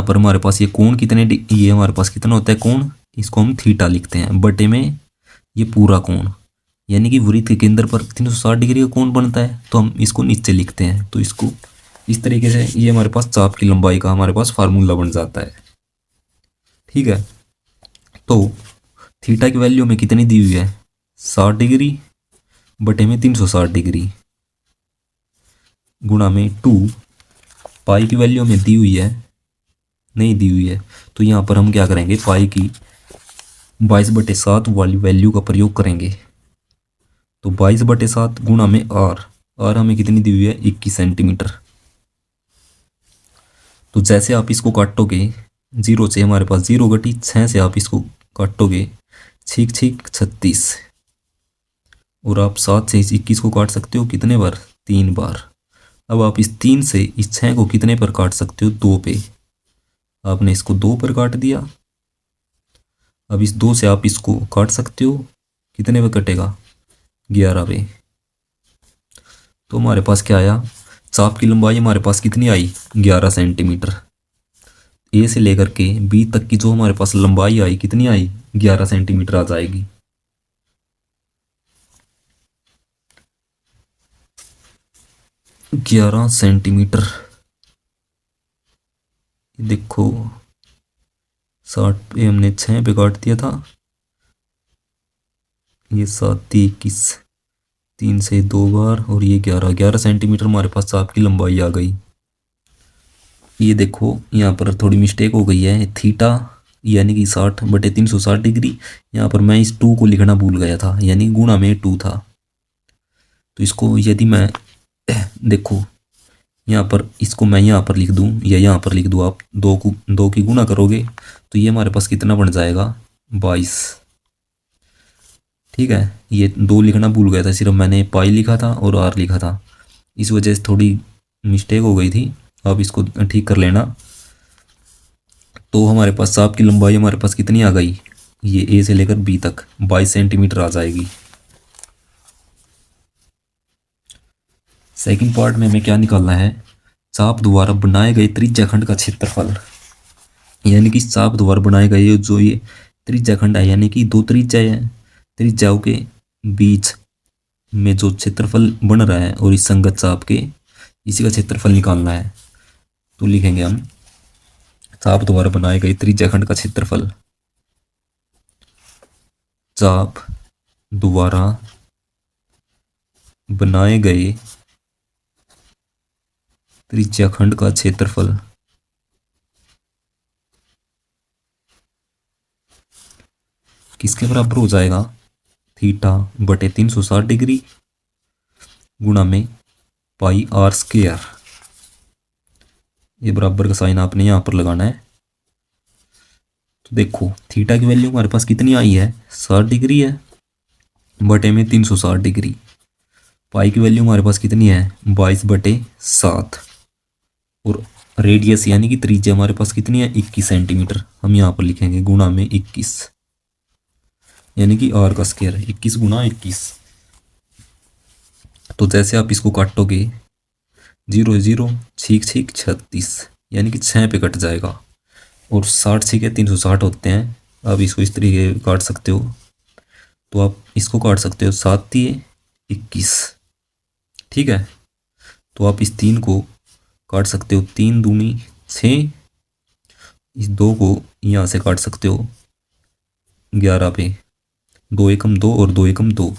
पर हमारे पास ये कोण ये हमारे पास कितना होता है कोण, इसको हम थीटा लिखते हैं बटे में ये पूरा कोण, यानी कि वृत्त के केंद्र पर 360 डिग्री का कोण बनता है, तो हम इसको नीचे लिखते हैं। तो इसको इस तरीके से ये हमारे पास चाप की लंबाई का हमारे पास फार्मूला बन जाता है, ठीक है। तो थीटा की वैल्यू में कितनी दी हुई है 60 डिग्री बटे में 360 डिग्री गुणा में 2, पाई की वैल्यू में दी हुई है नहीं दी हुई है, तो यहाँ पर हम क्या करेंगे पाई की 22/7 वाली वैल्यू का प्रयोग करेंगे। तो 22/7 गुणा में आर हमें कितनी दी हुई है 21 सेंटीमीटर। तो जैसे आप इसको काटोगे 0 से हमारे पास 0 घटी, 6 से आप इसको काटोगे 6 6 36, और आप 7 से इस 21 को काट सकते हो कितने बार 3 बार। अब आप इस 3 से इस 6 को कितने पर काट सकते हो 2 पे, आपने इसको 2 पर काट दिया। अब इस 2 से आप इसको काट सकते हो कितने पे कटेगा 11 पे। तो हमारे पास क्या आया, चाप की लंबाई हमारे पास कितनी आई 11 सेंटीमीटर। ए से लेकर के बी तक की जो हमारे पास लंबाई आई कितनी आई 11 सेंटीमीटर आ जाएगी। ग्यारह सेंटीमीटर, देखो 60 पे हमने 6 पे काट दिया था, ये 7 21, 3 से 2 बार, और ये 11 सेंटीमीटर हमारे पास चाप की लंबाई आ गई। ये देखो यहाँ पर थोड़ी मिस्टेक हो गई है, थीटा यानी कि 60/360 डिग्री, यहाँ पर मैं इस 2 को लिखना भूल गया था, यानी गुणा में 2 था। तो इसको यदि मैं देखो यहाँ पर इसको मैं यहाँ पर लिख दूँ या यहाँ पर लिख दूँ, आप 2 की गुणा करोगे तो ये हमारे पास कितना बन जाएगा 22, ठीक है। ये 2 लिखना भूल गया था, सिर्फ मैंने पाई लिखा था और आर लिखा था, इस वजह से थोड़ी मिस्टेक हो गई थी, आप इसको ठीक कर लेना। तो हमारे पास चाप की लंबाई हमारे पास कितनी आ गई, ये ए से लेकर बी तक 22 सेंटीमीटर आ जाएगी। सेकंड पार्ट में हमें क्या निकालना है, चाप द्वारा बनाए गए त्रिज्याखंड का क्षेत्रफल, यानी कि चाप द्वारा बनाए गए जो ये त्रिज्याखंड है, यानी कि 2 त्रिज्याओं के बीच में जो क्षेत्रफल बन रहा है और इस संगत चाप के, इसी का क्षेत्रफल निकालना है। तो लिखेंगे हम चाप द्वारा बनाए गए त्रिज्याखंड का क्षेत्रफल, चाप द्वारा बनाए गए त्रिज्याखंड का क्षेत्रफल किसके बराबर हो जाएगा θ/360 डिग्री गुणा में पाई आर स्क्वायर। ये बराबर का साइन आपने यहाँ पर लगाना है। तो देखो थीटा की वैल्यू हमारे पास कितनी आई है 60 डिग्री है बटे में 360 डिग्री, पाई की वैल्यू हमारे पास कितनी है 22/7, और रेडियस यानी कि त्रिज्या हमारे पास कितनी है 21 सेंटीमीटर, हम यहाँ पर लिखेंगे गुणा में 21, यानी कि आर का स्क्वायर 21 गुणा 21। तो जैसे आप इसको काटोगे 0 0 6 6 36, यानी कि 6 पे कट जाएगा, और 60 6 360 होते हैं। आप इसको इस तरीके काट सकते हो। तो आप इसको काट सकते हो 7 3 21। ठीक है, तो आप इस 3 को काट सकते हो, 3 दूनी 6। इस 2 को यहाँ से काट सकते हो 11 पे, 2 एकम 2 और 2 एकम 2।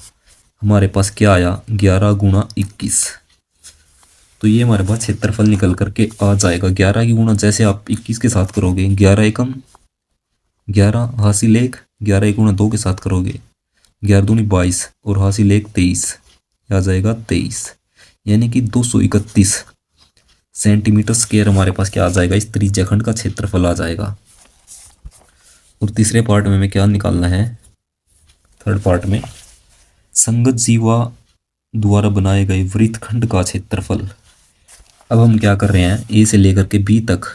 हमारे पास क्या आया, 11 × 21। तो ये हमारे पास क्षेत्रफल निकल करके आ जाएगा। 11 की गुणा जैसे आप 21 के साथ करोगे, 11 एकम 11 हासिल 1, 11 की गुणा 2 के साथ करोगे 11 दूनी 22 और हासिल 1 23, आ जाएगा 23। यानी कि 231 सेंटीमीटर स्क्वायर हमारे पास क्या आ जाएगा, इस त्रिज्याखंड का क्षेत्रफल आ जाएगा। और तीसरे पार्ट में हमें क्या निकालना है, थर्ड पार्ट में संगत जीवा द्वारा बनाए गए वृत्तखंड का क्षेत्रफल। अब हम क्या कर रहे हैं, ए से लेकर के बी तक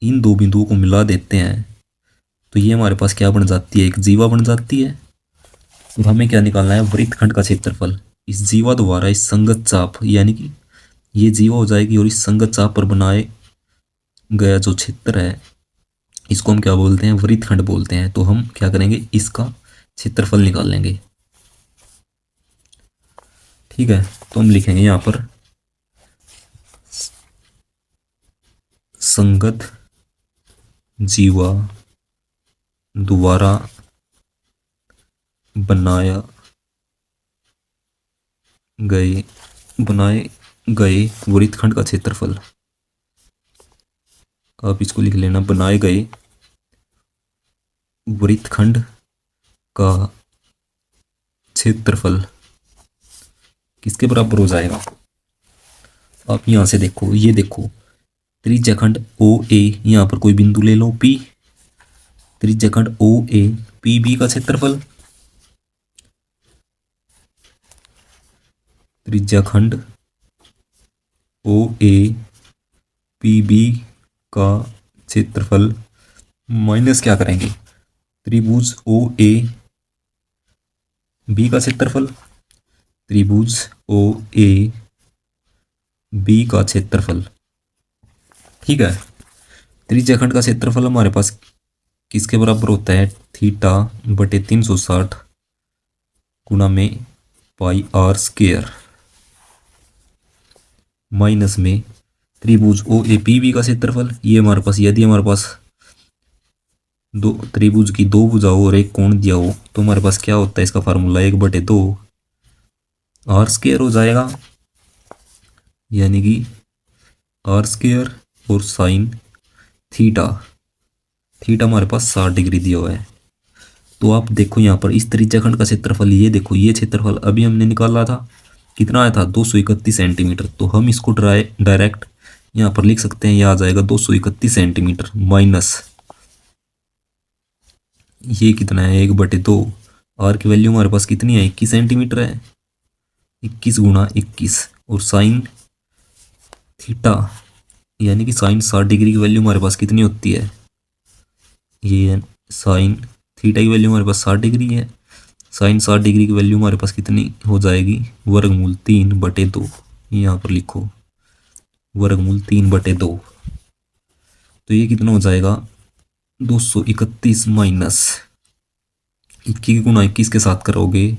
इन दो बिंदुओं को मिला देते हैं, तो ये हमारे पास क्या बन जाती है, एक जीवा बन जाती है। और हमें क्या निकालना है, वृत्तखंड का क्षेत्रफल। इस जीवा द्वारा इस संगत चाप, यानी कि ये जीवा हो जाएगी, और इस संगत चाप पर बनाए गया जो क्षेत्र है इसको हम क्या बोलते हैं, वृत्तखंड बोलते हैं। तो हम क्या करेंगे, इसका क्षेत्रफल निकाल लेंगे। ठीक है, तो हम लिखेंगे यहाँ पर संगत जीवा द्वारा बनाए गए वृत्तखंड का क्षेत्रफल। आप इसको लिख लेना, बनाए गए वृत्तखंड का क्षेत्रफल किसके बराबर हो जाएगा। आप यहां से देखो, ये देखो त्रिज्याखंड ओ ए, यहां पर कोई बिंदु ले लो पी, त्रिज्याखंड ओ ए पी बी का क्षेत्रफल, त्रिज्याखंड ओ ए पी बी का क्षेत्रफल माइनस क्या करेंगे, त्रिभुज ओ ए बी का क्षेत्रफल, त्रिभुज ओ ए बी का क्षेत्रफल। ठीक है, त्रिज्याखंड का क्षेत्रफल हमारे पास किसके बराबर होता है, थीटा बटे 360 गुणा में पाई आर स्क्वायर, माइनस में त्रिभुज ओ ए पी बी का क्षेत्रफल। ये हमारे पास, यदि हमारे पास दो त्रिभुज की दो भुजाओं और एक कोण दिया हो तो हमारे पास क्या होता है, इसका फार्मूला 1/2 आर स्क्वायर हो जाएगा। यानी कि आर स्क्वायर और साइन थीटा, थीटा हमारे पास 60 डिग्री दिया हुआ है। तो आप देखो यहाँ पर इस त्रिज्याखंड का क्षेत्रफल, ये देखो ये क्षेत्रफल अभी हमने निकाला था, कितना आया था 231 सेंटीमीटर। तो हम इसको डायरेक्ट यहाँ पर लिख सकते हैं, यह आ जाएगा 231 सेंटीमीटर माइनस ये कितना है, 1/2। आर की वैल्यू हमारे पास कितनी है, 21 सेंटीमीटर है, 21 गुणा 21 और साइन थीटा, यानी कि साइन 60 डिग्री की वैल्यू हमारे पास कितनी होती है, ये साइन थीटा की वैल्यू हमारे पास 60 डिग्री है। साइन 60 डिग्री की वैल्यू हमारे पास कितनी हो जाएगी, वर्गमूल 3/2। यहाँ पर लिखो वर्गमूल 3/2। तो ये कितना हो जाएगा, 231 माइनस 21 गुणा 21 के साथ करोगे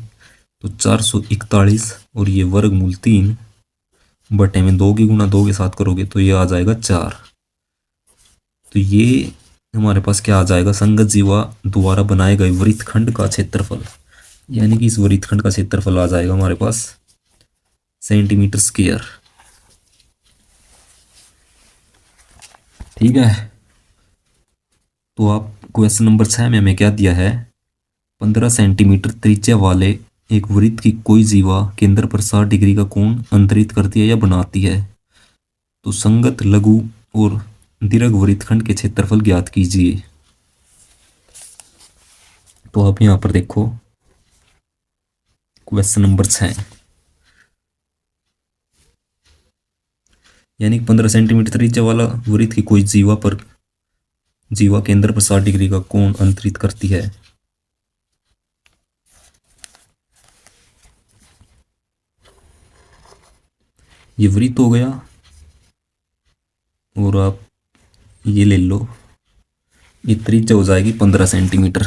तो 441, और ये वर्गमूल 3/2 की गुणा 2 के साथ करोगे तो ये आ जाएगा 4। तो ये हमारे पास क्या आ जाएगा, संगत जीवा द्वारा बनाए गए वृत्तखंड का क्षेत्रफल। यानी कि इस वृत्तखंड का क्षेत्रफल आ जाएगा हमारे पास सेंटीमीटर स्क्वायर। ठीक है, तो आप क्वेश्चन नंबर 6 में हमें क्या दिया है, 15 सेंटीमीटर त्रिज्या वाले एक वृत्त की कोई जीवा केंद्र पर 60 डिग्री का कोण अंतरित करती है या बनाती है, तो संगत लघु और दीर्घ वृत्तखंड के क्षेत्रफल ज्ञात कीजिए। तो आप यहां पर देखो क्वेश्चन नंबर 6, यानी 15 सेंटीमीटर त्रिज्या वाला वृत्त की कोई जीवा केंद्र पर 60 डिग्री का कोण अंतरित करती है। ये वृत्त हो गया, और आप ये ले लो, ये त्रिज्या हो जाएगी 15 सेंटीमीटर।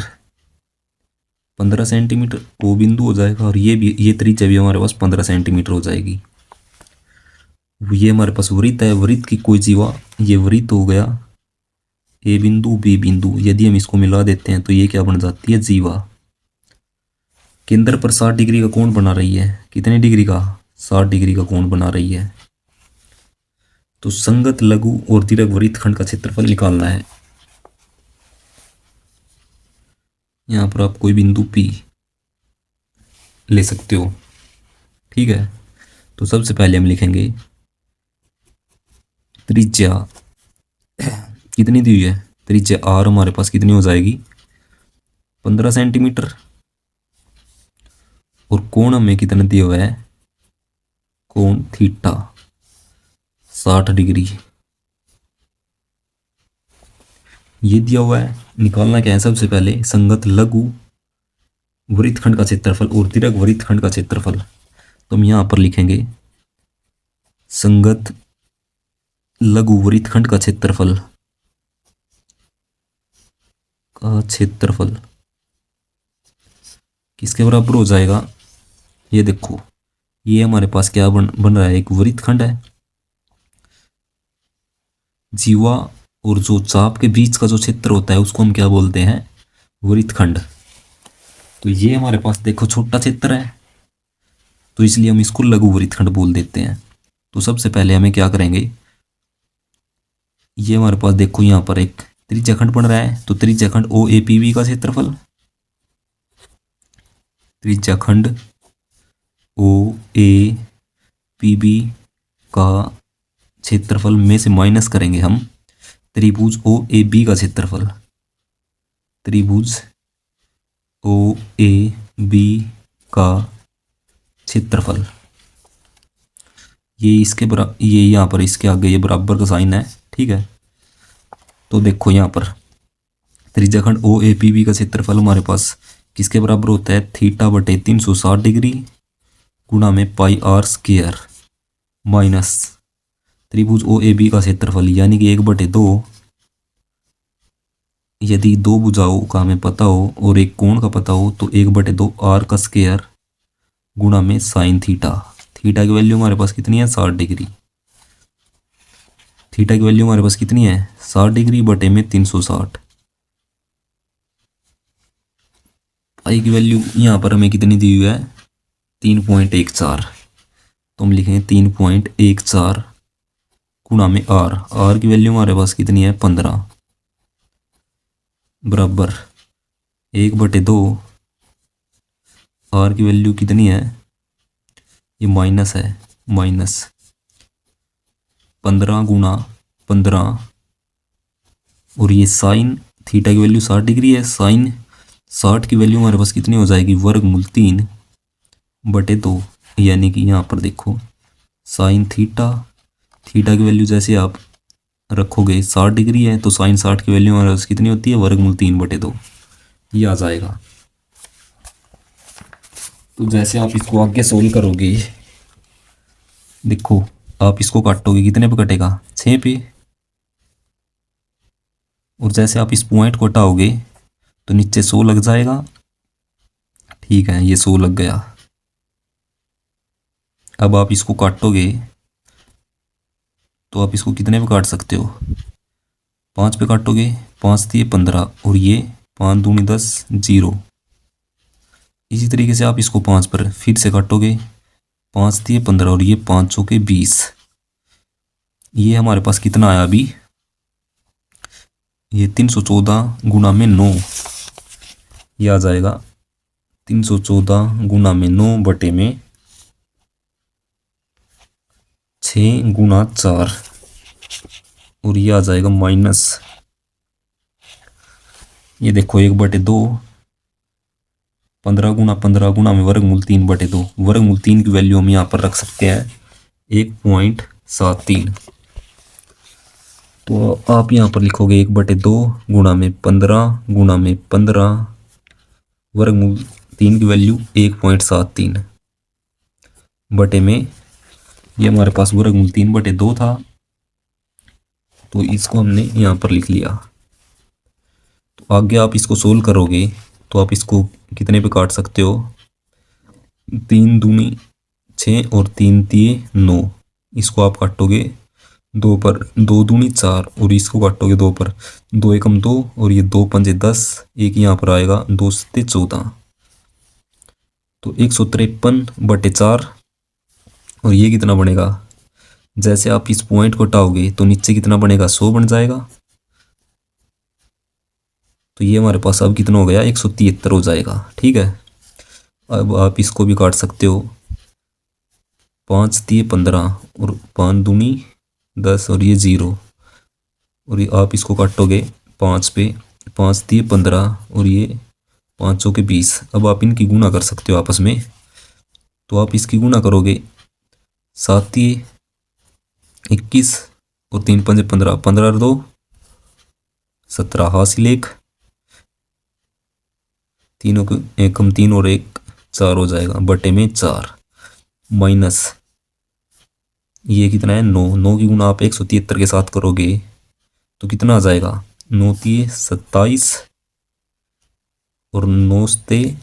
15 सेंटीमीटर वो बिंदु हो जाएगा, और ये भी, ये त्रिज्या भी हमारे पास 15 सेंटीमीटर हो जाएगी। ये हमारे पास वृत्त है, वृत्त की कोई जीवा, ये वृत्त हो गया, ए बिंदु बी बिंदु, यदि हम इसको मिला देते हैं तो ये क्या बन जाती है, जीवा। केंद्र पर 60 डिग्री का कोण बना रही है, कितने डिग्री का, 60 डिग्री का कोण बना रही है। तो संगत लघु और दीर्घ वृत्तखंड का क्षेत्रफल निकालना है। यहां पर आप कोई बिंदु P ले सकते हो, ठीक है। तो सबसे पहले हम लिखेंगे त्रिज्या कितनी दी हुई है, त्रिज्या R हमारे पास कितनी हो जाएगी, 15 सेंटीमीटर। और कोण हमें कितना दिया हुआ है, कोण थीटा 60 डिग्री, ये दिया हुआ है। निकालना क्या है, सबसे पहले संगत लघु वृत्तखंड का क्षेत्रफल और दीर्घ वृत्तखंड का क्षेत्रफल। तो हम यहां पर लिखेंगे संगत लघु वृत्तखंड का क्षेत्रफल, किसके बराबर हो जाएगा, ये देखो, ये हमारे पास क्या बन रहा है, एक वृत्तखंड है। जीवा और जो चाप के बीच का जो क्षेत्र होता है उसको हम क्या बोलते हैं, वृत्तखंड। तो ये हमारे पास देखो छोटा क्षेत्र है, तो इसलिए हम इसको लघु वृत्तखंड बोल देते हैं। तो सबसे पहले हमें क्या करेंगे, ये हमारे पास देखो यहाँ पर एक त्रिज्याखंड बन रहा है, तो त्रिज्याखंड ओ ए पी बी का क्षेत्रफल, त्रिज्याखंड ओ ए पी बी का क्षेत्रफल में से माइनस करेंगे हम त्रिभुज ओ ए बी का क्षेत्रफल, त्रिभुज ओ ए बी का क्षेत्रफल। ये इसके बराबर, ये यहाँ पर इसके आगे ये बराबर का साइन है, ठीक है। तो देखो यहाँ पर त्रिज्याखंड ओ ए पी बी का क्षेत्रफल हमारे पास किसके बराबर होता है, थीटा बटे 360 डिग्री गुणा में पाई आर स्क्वायर माइनस त्रिभुज ओ ए बी का क्षेत्रफल, यानी कि 1/2, यदि दो भुजाओं का हमें पता हो और एक कोण का पता हो तो 1/2 आर का स्क्वायर गुणा में साइन थीटा। थीटा की वैल्यू हमारे पास कितनी है, 60 डिग्री। थीटा की वैल्यू हमारे पास कितनी है, 60 डिग्री बटे में 360। पाई की वैल्यू यहाँ पर हमें कितनी दी हुई है, 3.14। तो हम लिखेंगे 3.14 गुणा में आर, आर की वैल्यू हमारे पास कितनी है, 15 बराबर 1/2, आर की वैल्यू कितनी है, ये माइनस है, माइनस 15 गुणा 15, और ये साइन थीटा की वैल्यू 60 डिग्री है, साइन 60 की वैल्यू हमारे पास कितनी हो जाएगी, वर्गमूल 3/2, यानी कि यहाँ पर देखो साइन थीटा, थीटा की वैल्यू जैसे आप रखोगे 60 डिग्री है, तो साइन 60 की वैल्यू हमारे पास कितनी होती है, वर्गमूल 3/2, ये आ जाएगा। तो जैसे आप इसको आगे सोल्व करोगे, देखो आप इसको काटोगे, कितने पे कटेगा, 6 पे, और जैसे आप इस पॉइंट को हटाओगे तो नीचे 100 लग जाएगा, ठीक है, ये 100 लग गया। अब आप इसको काटोगे तो आप इसको कितने पे काट सकते हो, 5 पे काटोगे, 5 दिए 15, और ये 5 दूनी 10, 0। इसी तरीके से आप इसको 5 पर फिर से काटोगे, 5 दिए 15, और ये 5 चौके 20। ये हमारे पास कितना आया अभी, ये 314 गुणा में 9, ये आ जाएगा 314 गुणा में 9 बटे में 6 गुणा 4, और ये आ जाएगा माइनस, ये देखो 1/2, 15 गुणा 15 गुणा में वर्गमूल 3/2, वर्गमूल 3 की वैल्यू हम यहाँ पर रख सकते हैं 1.73। तो आप यहाँ पर लिखोगे 1/2 गुणा में 15 गुणा में 15, वर्गमूल 3 की वैल्यू 1.73 बटे में, ये हमारे पास वर्गमूल 3/2 था, तो इसको हमने यहाँ पर लिख लिया। तो आगे आप इसको सोल्व करोगे तो आप इसको कितने पे काट सकते हो, 3 दूनी 6 और 3 तिये 9, इसको आप काटोगे 2 पर, 2 दूनी 4 और इसको काटोगे 2 पर, 2 एकम 2 और ये 2 पंजे 10, एक यहाँ पर आएगा 2 सत्ते 14, तो 153/4। और ये कितना बनेगा, जैसे आप इस पॉइंट को हटाओगे तो नीचे कितना बनेगा, 100 बन जाएगा। तो ये हमारे पास अब कितना हो गया, 173 हो जाएगा। ठीक है, अब आप इसको भी काट सकते हो, 5 तिये 15 और 5 दूनी 10 और ये 0, और ये आप इसको काटोगे 5 पे, 5 तिये 15 और ये 5 चौके 20। अब आप इनकी गुणा कर सकते हो आपस में, तो आप इसकी गुणा करोगे, 7 तिये 21 और 3 पंजे 15, 15 और 2 17, हासिल 1, तीनों को एकम 3 और 1 4 हो जाएगा, बटे में 4 माइनस ये कितना है 9, 9 की गुणा आप 173 के साथ करोगे तो कितना आ जाएगा, 9 तिये 27 और 9 सत्ते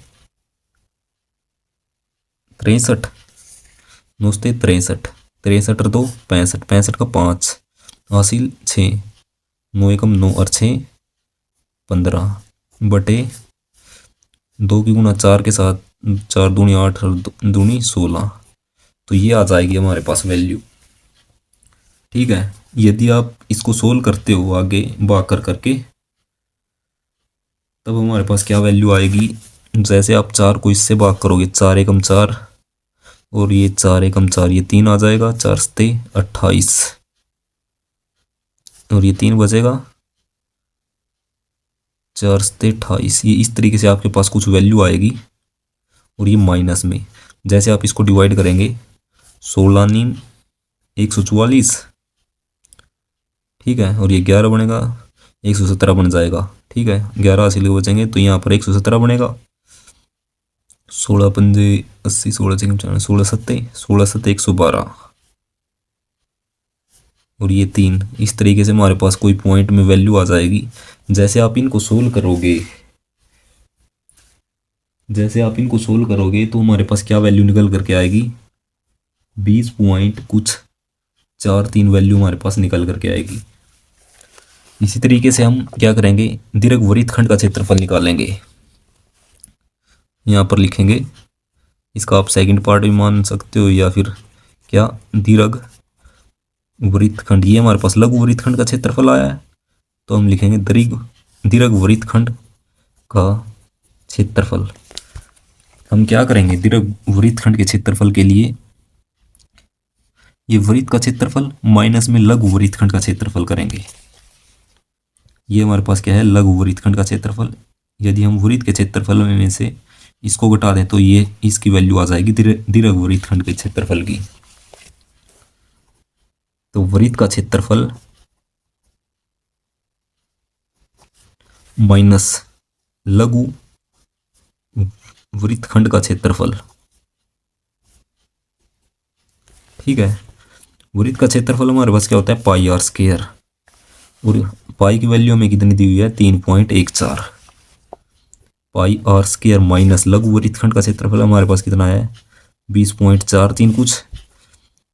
63, 9 सत्ते 63, 63 और 2 65, 65 का 5 हासिल 6, 9 एकम 9 और 6 15 बटे 2 की गुणा 4 के साथ, 4 दूनी 8 और दूनी 16, तो ये आ जाएगी हमारे पास वैल्यू। ठीक है, यदि आप इसको सोल्व करते हो आगे भाग कर करके, तब हमारे पास क्या वैल्यू आएगी, जैसे आप 4 को इससे भाग करोगे, 4 एकम 4 और ये 4 एकम 4, ये 3 आ जाएगा, 4 सत्ते 28 और ये 3 बचेगा, 4 सत्ते 28। ये इस तरीके से आपके पास कुछ वैल्यू आएगी। और ये माइनस में, जैसे आप इसको डिवाइड करेंगे, 16 144, ठीक है, और ये 11 बनेगा, 117 बन जाएगा। ठीक है, 11 हासिल के बचेंगे तो यहाँ पर 117 बनेगा, 16 पंजे 80, 16 छक्के 94, 16 सत्ते 112 और ये 3। इस तरीके से हमारे पास कोई पॉइंट में वैल्यू आ जाएगी। जैसे आप इनको सोल्व करोगे, तो हमारे पास क्या वैल्यू निकल करके आएगी, 20 पॉइंट कुछ 43 वैल्यू हमारे पास निकल करके आएगी। इसी तरीके से हम क्या करेंगे, दीर्घ वृत्तखंड का क्षेत्रफल निकालेंगे। यहाँ पर लिखेंगे, इसका आप सेकंड पार्ट भी मान सकते हो या फिर क्या, दीर्घ वृत्तखंड, ये हमारे पास लघु वृत्तखंड का क्षेत्रफल आया है, तो हम लिखेंगे दीर्घ वृत्तखंड का क्षेत्रफल। हम क्या करेंगे, दीर्घ वृत्तखंड के क्षेत्रफल के लिए ये वृत्त का क्षेत्रफल माइनस में लघु वृत्तखंड का क्षेत्रफल करेंगे। ये हमारे पास क्या है, लघु वृत्तखंड का क्षेत्रफल। यदि हम वृत्त के क्षेत्रफल में से इसको घटा दें तो ये इसकी वैल्यू आ जाएगी दीर्घ वृत्तखंड के क्षेत्रफल की। तो वृत्त का क्षेत्रफल माइनस लघु वृत्तखंड का क्षेत्रफल। ठीक है, वृत्त का क्षेत्रफल हमारे पास क्या होता है, पाई आर स्क्वायर, और पाई की वैल्यू हमें कितनी दी हुई है, 3.14। पाई आर स्क्वायर माइनस लघु वृत्तखंड का क्षेत्रफल हमारे पास कितना है, 20.43 कुछ।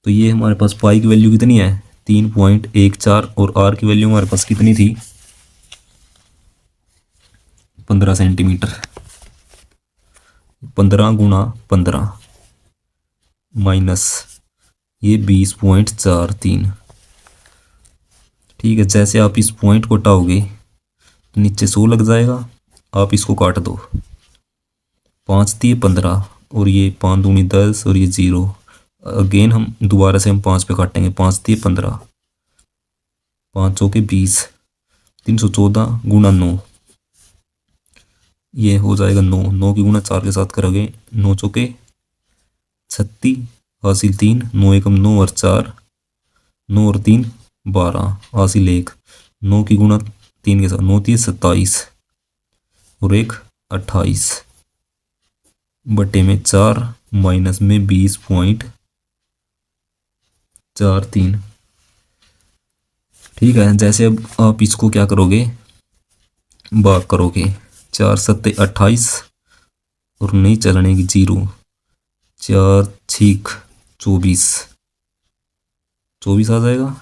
तो ये हमारे पास पाई की वैल्यू कितनी है, 3.14, और आर की वैल्यू हमारे पास कितनी थी, 15 सेंटीमीटर। 15 गुणा 15 माइनस ये 20.43। ठीक है, जैसे आप इस पॉइंट को हटाओगे तो नीचे 100 लग जाएगा। आप इसको काट दो, 5 तिये 15 और ये 5 दूनी 10 और ये 0। अगेन हम दोबारा से 5 पे काटेंगे, 5 तिये 15, 5 चौके 20, 314 गुणा 9, ये हो जाएगा 9। 9 की गुणा 4 के साथ करोगे, 9 चौके 36 हासिल 3, 9 एकम 9 और 4, 9 और 3 12 हासिल 1। 9 की गुणा 3 के साथ, 9 तिये 27 और 1 28 बटे में 4 माइनस में 20.43। ठीक है, जैसे अब आप इसको क्या करोगे, भाग करोगे, 4 सत्ते 28 और नहीं चलने की 0, 4 6 24, 24 आ जाएगा।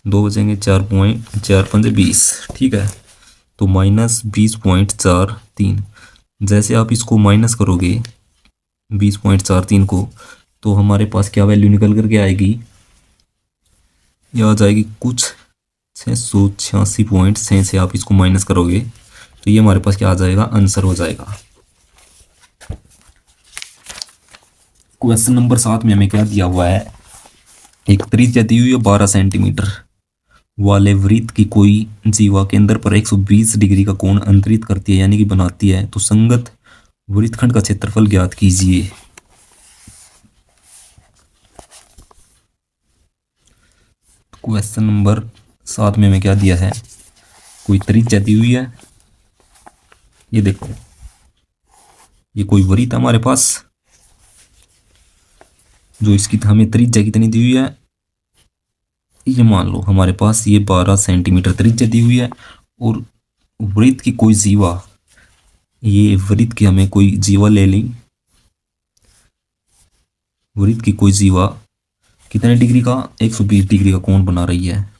2 बचेंगे, 4.4 5 20। ठीक है, तो -20.43। जैसे आप इसको माइनस करोगे 20.43 को, तो हमारे पास क्या वैल्यू निकल करके आएगी, यह आ जाएगी कुछ 686.6 से आप इसको माइनस करोगे तो ये हमारे पास क्या आ जाएगा, आंसर हो जाएगा। क्वेश्चन नंबर 7 में हमें क्या दिया हुआ है, एक त्रिज्या दी हुई है 12 सेंटीमीटर वाले वृत्त की कोई जीवा केंद्र पर 120 डिग्री का कोण अंतरित करती है यानी कि बनाती है, तो संगत वृत्तखंड का क्षेत्रफल ज्ञात कीजिए। क्वेश्चन नंबर 7 में हमें क्या दिया है, कोई त्रिज्या दी हुई है, ये देखो, ये कोई वृत्त है हमारे पास, जो इसकी हमें त्रिज्या कितनी दी हुई है, ये मान लो हमारे पास ये 12 सेंटीमीटर त्रिज्या दी हुई है, और वृत्त की कोई जीवा, ये वृत्त की हमें कोई जीवा ले ली, वृत्त की कोई जीवा कितने डिग्री का, 120 डिग्री का कोण बना रही है,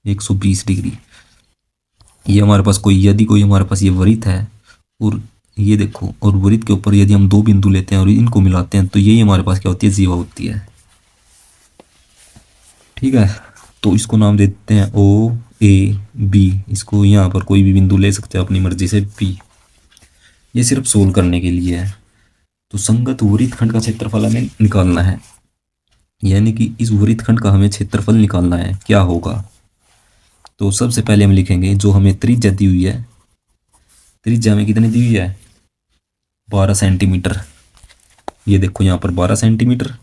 120 डिग्री। ये हमारे पास कोई, यदि कोई हमारे पास ये वृत्त है, और ये देखो, और वृत्त के ऊपर यदि हम 2 बिंदु लेते हैं और इनको मिलाते हैं तो यही हमारे पास क्या होती है, जीवा होती है। ठीक है, तो इसको नाम देते हैं ओ ए बी। इसको यहाँ पर कोई भी बिंदु ले सकते हैं अपनी मर्जी से, बी। ये सिर्फ सोल्व करने के लिए है। तो संगत वृत्तखंड का क्षेत्रफल हमें निकालना है, यानी कि इस वृत्तखंड का हमें क्षेत्रफल निकालना है, क्या होगा। तो सबसे पहले हम लिखेंगे जो हमें त्रिज्या दी हुई है, त्रिज्या हमें कितनी दी हुई है, 12 सेंटीमीटर। ये देखो यहाँ पर 12 सेंटीमीटर,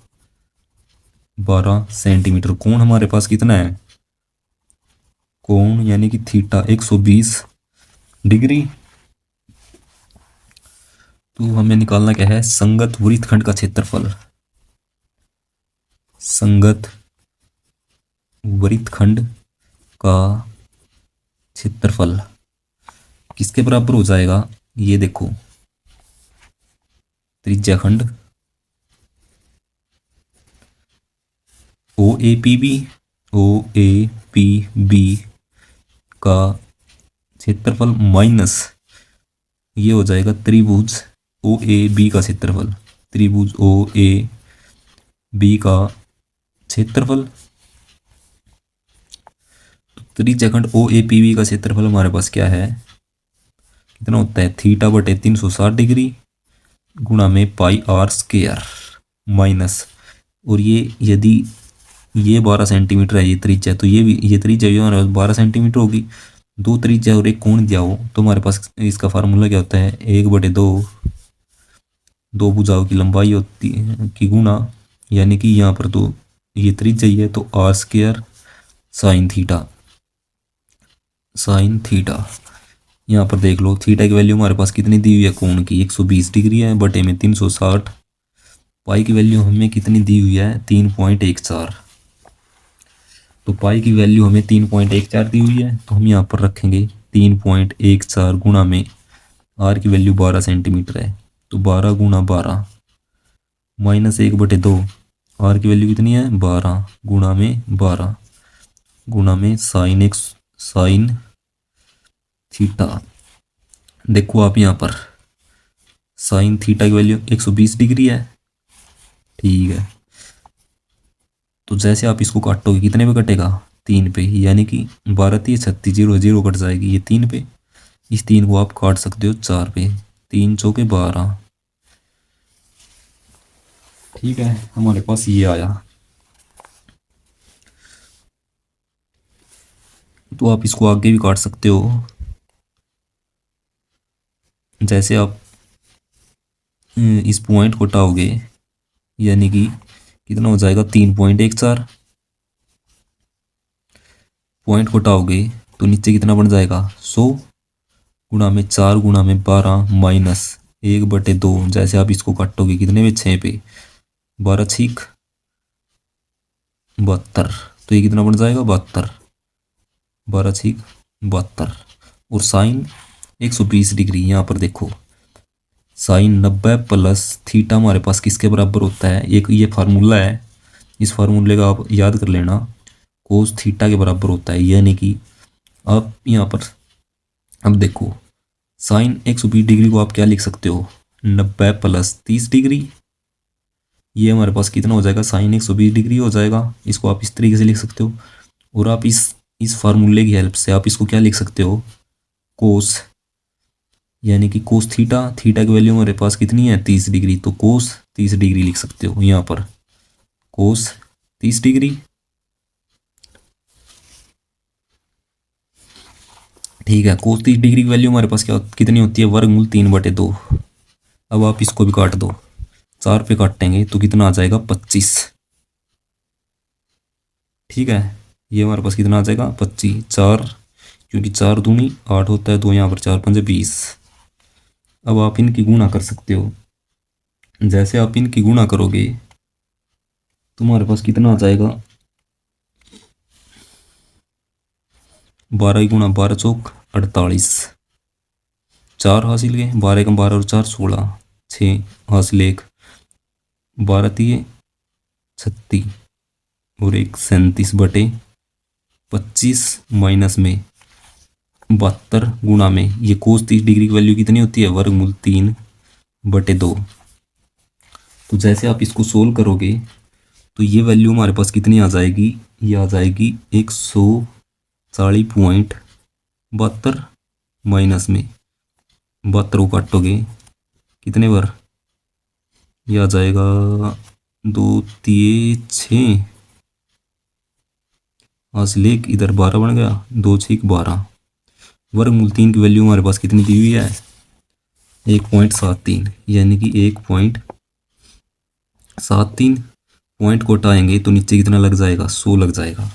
12 सेंटीमीटर। कोण हमारे पास कितना है, कोण यानी कि थीटा 120 डिग्री। तो हमें निकालना क्या है, संगत वृत्तखंड का क्षेत्रफल। संगत वृत्तखंड का क्षेत्रफल किसके बराबर हो जाएगा, ये देखो, त्रिज्या खंड ओ ए पी बी का क्षेत्रफल माइनस ये हो जाएगा त्रिभुज ओ ए बी का क्षेत्रफल, त्रिभुज ओ ए बी का क्षेत्रफल। तो त्रिज्याखंड ओ ए पी बी का क्षेत्रफल हमारे पास क्या है, कितना होता है, थीटा बटे 360 डिग्री गुणा में पाई आर स्क्वायर माइनस, और ये यदि ये 12 सेंटीमीटर है ये त्रिज्या, तो ये भी, ये त्रिज्या भी हमारे पास 12 सेंटीमीटर होगी। 2 त्रिज्या और एक कोण दिया हो तो हमारे पास इसका फार्मूला क्या होता है, 1/2, 2 भुजाओं की लंबाई होती है की गुणा, यानी कि यहाँ पर तो ये त्रिज्या ही है, तो r square sine theta, sine theta. यहाँ पर देख लो, थीटा की वैल्यू हमारे पास कितनी दी हुई है, कोण की 120 डिग्री है, बटे में 360। पाई की वैल्यू हमें कितनी दी हुई है, 3.14। तो पाई की वैल्यू हमें 3.14 दी हुई है, तो हम यहाँ पर रखेंगे 3.14 गुणा में आर की वैल्यू 12 सेंटीमीटर है, तो 12 गुणा 12 माइनस 1/2, आर की वैल्यू कितनी है, 12 गुणा में 12 गुणा में साइन थीटा। देखो आप यहाँ पर साइन थीटा की वैल्यू 120 डिग्री है। ठीक है, तो जैसे आप इसको काटोगे कितने पे कटेगा, 3 पे, यानी कि 12 3 36, 0 0 कट जाएगी, ये 3 पे। इस 3 को आप काट सकते हो 4 पे, 3 चौके 12। ठीक है, हमारे पास ये आया। तो आप इसको आगे भी काट सकते हो, जैसे आप इस पॉइंट को हटाओगे, यानी कि कितना हो जाएगा, 3.14। पॉइंट को हटाओगे तो नीचे कितना बन जाएगा, 100 गुणा में 4 गुणा में 12 माइनस 1/2। जैसे आप इसको काटोगे कितने पे, 6 पे, 12 6 72। तो ये कितना बन जाएगा 72, 12×6 = 72। और साइन 120 डिग्री, यहाँ पर देखो साइन 90 प्लस थीटा हमारे पास किसके बराबर होता है, एक ये फार्मूला है, इस फार्मूले का आप याद कर लेना, कोस थीटा के बराबर होता है। यानी कि आप यहाँ पर अब देखो साइन 120 डिग्री को आप क्या लिख सकते हो, 90 प्लस 30 डिग्री, ये हमारे पास कितना हो जाएगा, साइन 120 डिग्री हो जाएगा। इसको आप इस तरीके से लिख सकते हो। और आप इस फार्मूले की हेल्प से आप इसको क्या लिख सकते हो, कोस, यानी कि कोस थीटा, थीटा की वैल्यू हमारे पास कितनी है 30 डिग्री, तो कोस 30 डिग्री लिख सकते हो यहाँ पर, कोस 30 डिग्री। ठीक है, कोस 30 डिग्री की वैल्यू हमारे पास क्या कितनी होती है, वर्गमूल 3/2। अब आप इसको भी काट दो, 4 पे काटेंगे तो कितना आ जाएगा 25। ठीक है, ये हमारे पास कितना आ जाएगा 25, 4, क्योंकि 4 दूनी 8 होता है, तो यहाँ पर 4×5 = 20। अब आप इनकी गुणा कर सकते हो, जैसे आप इनकी गुणा करोगे तुम्हारे पास कितना आ जाएगा, 12 गुणा 12×4 = 48, 4 हासिल गए, 12 का 12 और 4 16, 6 हासिल 1, 12×3 = 36 और 1 37/25 माइनस में 72 गुणा में ये कोस 30 डिग्री की वैल्यू कितनी होती है, वर्गमूल 3/2। तो जैसे आप इसको सोल्व करोगे तो ये वैल्यू हमारे पास कितनी आ जाएगी, ये आ जाएगी 140.72 माइनस में 72 को काटोगे कितने बार, ये आ जाएगा 2×3 = 6, हासिल 1, इधर 12 बन गया, 2×6 = 12। वर्गमूल 3 की वैल्यू हमारे पास कितनी दी हुई है, 1.73, यानी कि 1.73। पॉइंट को हटाएंगे तो नीचे कितना लग जाएगा, 100 लग जाएगा।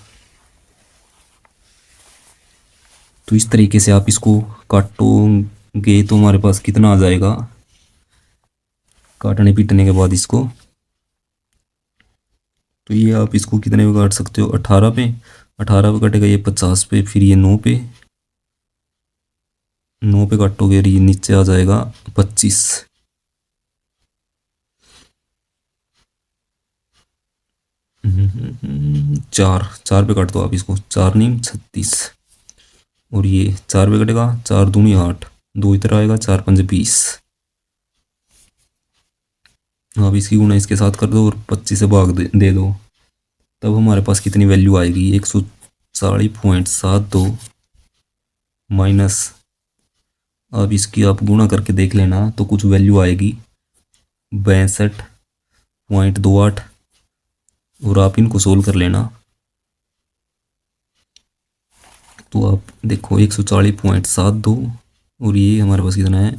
तो इस तरीके से आप इसको काटोगे तो हमारे पास कितना आ जाएगा, काटने पीटने के बाद इसको, तो ये आप इसको कितने पे काट सकते हो, 18 पे, 18 पे कटेगा, ये 50 पे, फिर ये 9 पे, 9 पे काटोगे और ये नीचे आ जाएगा 25। 4 पे काट दो आप इसको, 4×9 = 36 और ये 4 पे कटेगा, 4×2 = 8, 2 इधर आएगा, 4×5 = 20। आप इसकी गुणा इसके साथ कर दो और 25 से भाग दे दो, तब हमारे पास कितनी वैल्यू आएगी, 140.72 माइनस, अब इसकी आप गुणा करके देख लेना तो कुछ वैल्यू आएगी 62.28, और आप इनको सोल्व कर लेना तो आप देखो 140.72 और ये हमारे पास कितना है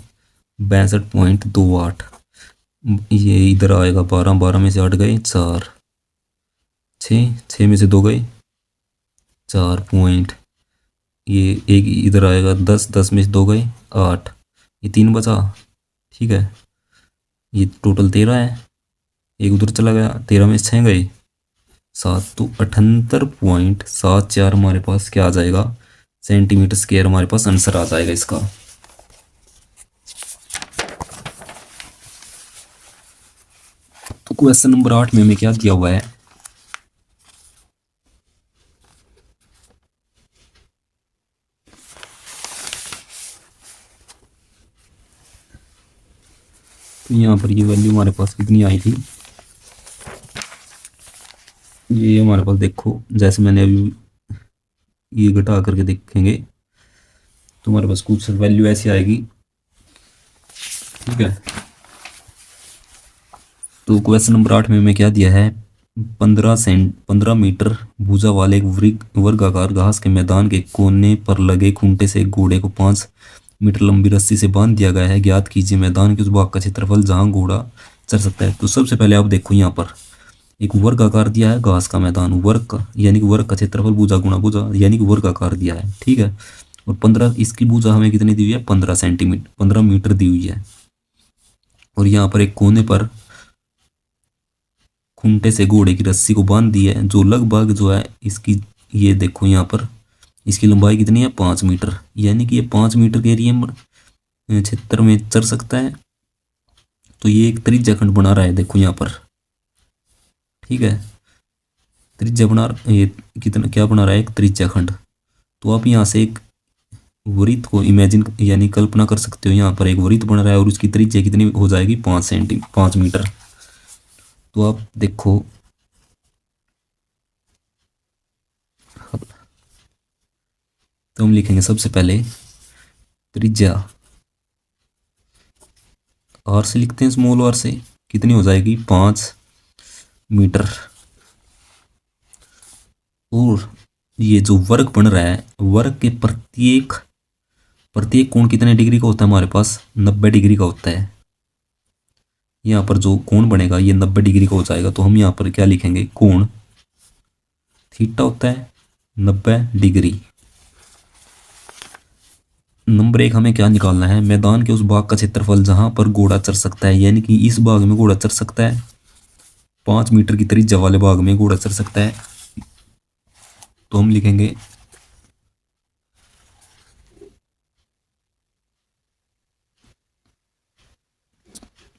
62.28, ये इधर आएगा 12, 12 में से 8 गए 4, 6, 6 में से 2 गए 4 पॉइंट, ये एक इधर आएगा 10, 10 में से 2 गए 8, ये 3 बचा। ठीक है, ये टोटल 13 है, एक उधर चला गया, 13 में से 6 गए 7, तो 78.74 हमारे पास क्या आ जाएगा, सेंटीमीटर स्क्वायर हमारे पास आंसर आ जाएगा इसका। तो क्वेश्चन नंबर 8 में हमें क्या दिया हुआ है, तो यहाँ पर ये वैल्यू हमारे पास कितनी आई थी, ये हमारे पास देखो, जैसे मैंने अभी ये घटा करके देखेंगे तो हमारे पास कुछ वैल्यू ऐसी आएगी। ठीक है, तो क्वेश्चन नंबर 8 में हमें क्या दिया है, 15 मीटर भुजा वाले एक वर्गाकार घास के मैदान के कोने पर लगे खूंटे से एक घोड़े को 5 मीटर लंबी रस्सी से बांध दिया गया है। ज्ञात कीजिए मैदान के उस भाग का क्षेत्रफल जहां घोड़ा चल सकता है। तो सबसे पहले आप देखो, यहाँ पर एक वर्ग आकार दिया है, घास का मैदान, वर्ग का यानी कि वर्ग का क्षेत्रफल भुजा गुणा भुजा यानी कि वर्ग आकार दिया है। ठीक है, और 15 इसकी भुजा हमें कितनी दी हुई है, 15 सेंटीमीटर 15 मीटर दी हुई है। और यहाँ पर एक खूंटे से घोड़े की रस्सी को बांध दी है, जो लगभग जो है इसकी, ये देखो यहाँ पर इसकी लंबाई कितनी है, 5 मीटर, यानी कि ये 5 मीटर के एरिया में क्षेत्र में चर सकता है। तो ये एक त्रिज्या खंड बना रहा है, देखो यहाँ पर, ठीक है। त्रिज्या बना, ये कितना क्या बना रहा है, एक त्रिज्या खंड। तो आप यहाँ से एक वृत्त को इमेजिन यानी कल्पना कर सकते हो, यहाँ पर एक वृत्त बन रहा है और उसकी त्रिज्या कितनी हो जाएगी, 5 मीटर। तो आप देखो, तो हम लिखेंगे सबसे पहले त्रिज्या, आर से लिखते हैं, स्मॉल आर से, कितनी हो जाएगी, 5 मीटर। और ये जो वर्ग बन रहा है, वर्ग के प्रत्येक प्रत्येक कोण कितने डिग्री का होता है, हमारे पास 90 डिग्री का होता है। यहाँ पर जो कोण बनेगा ये 90 डिग्री का हो जाएगा। तो हम यहाँ पर क्या लिखेंगे, कोण थीटा होता है 90 डिग्री। नंबर 1 हमें क्या निकालना है, मैदान के उस भाग का क्षेत्रफल जहां पर घोड़ा चढ़ सकता है, यानी कि इस भाग में घोड़ा चढ़ सकता है, 5 मीटर की त्रिज्या वाले भाग में घोड़ा चढ़ सकता है। तो हम लिखेंगे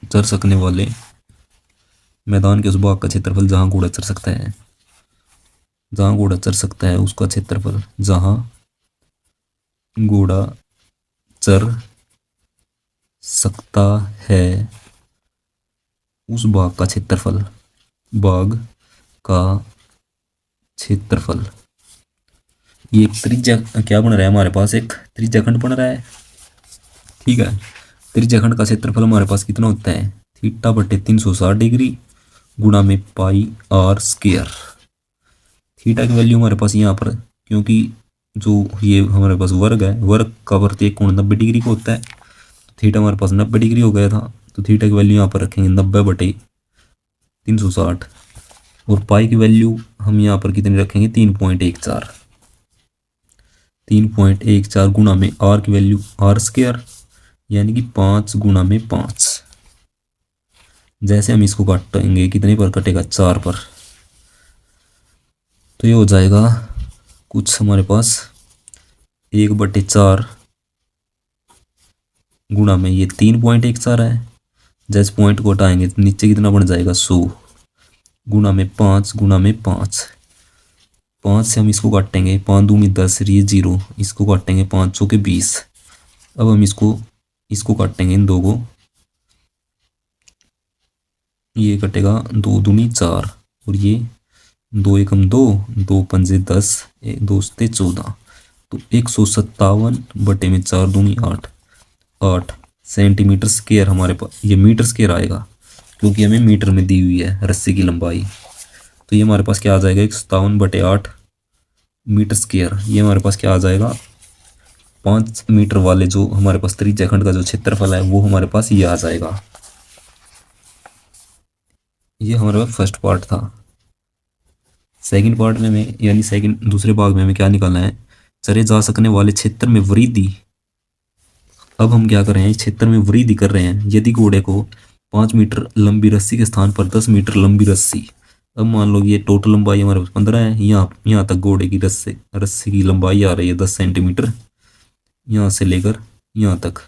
चढ़ सकने वाले मैदान के उस भाग का क्षेत्रफल जहां घोड़ा चढ़ सकता है, जहां घोड़ा चढ़ सकता है उसका क्षेत्रफल, जहां घोड़ा चढ़ सकता है उस भाग का क्षेत्रफल, भाग का क्षेत्रफल। ये एक त्रिज्या क्या बन रहा है, हमारे पास एक त्रिज्या खंड बन रहा है, ठीक है। त्रिज्या खंड का क्षेत्रफल हमारे पास कितना होता है, थीटा बटे 360 डिग्री गुणा में पाई आर स्क्वायर। थीटा की वैल्यू हमारे पास यहाँ पर, क्योंकि जो ये हमारे पास वर्ग है, वर्ग का प्रत्येक कोण 90 डिग्री का होता है, थीटा हमारे पास 90 डिग्री हो गया था। तो थीटा की वैल्यू यहाँ पर रखेंगे 90/360, और पाई की वैल्यू हम यहाँ पर कितनी रखेंगे, 3.14। 3.14 गुणा में आर की वैल्यू आर स्क्वायर, यानी कि 5 गुणा में 5। जैसे हम इसको काटेंगे, कितने पर कटेगा, 4 पर। तो ये हो जाएगा कुछ हमारे पास 1/4 गुणा में ये 3.14 है। जैसे पॉइंट को हटाएंगे तो नीचे कितना बन जाएगा, 100 गुणा में 5 गुणा में 5। 5 से हम इसको काटेंगे, 5 दूनी 10, ये 0, इसको काटेंगे 5 चौके 20। अब हम इसको काटेंगे, इन दो को, ये कटेगा 2 दूनी 4, और ये 2 एकम 2, 2 पंजे 10, 2 सते 14। तो 157/4 दूनी 8, 8 सेंटीमीटर स्क्वायर हमारे पास, ये मीटर स्क्वायर आएगा क्योंकि हमें मीटर में दी हुई है रस्सी की लंबाई। तो ये हमारे पास क्या आ जाएगा, 157/8 मीटर स्क्वायर। ये हमारे पास क्या आ जाएगा, 5 मीटर वाले जो हमारे पास त्रिज्या खंड का जो क्षेत्रफल है वो हमारे पास ये आ जाएगा। ये हमारे पास फर्स्ट पार्ट था। सेकंड पार्ट में हमें, यानी सेकंड दूसरे भाग में हमें क्या निकालना है, चरे जा सकने वाले क्षेत्र में वृद्धि। अब हम क्या कर रहे हैं, क्षेत्र में वृद्धि कर रहे हैं। यदि घोड़े को 5 मीटर लंबी रस्सी के स्थान पर 10 मीटर लंबी रस्सी, अब मान लो ये टोटल लंबाई हमारे पास 15 है, यहाँ तक घोड़े की रस्सी की लंबाई आ रही है 10 सेंटीमीटर, यहाँ से लेकर यहाँ तक,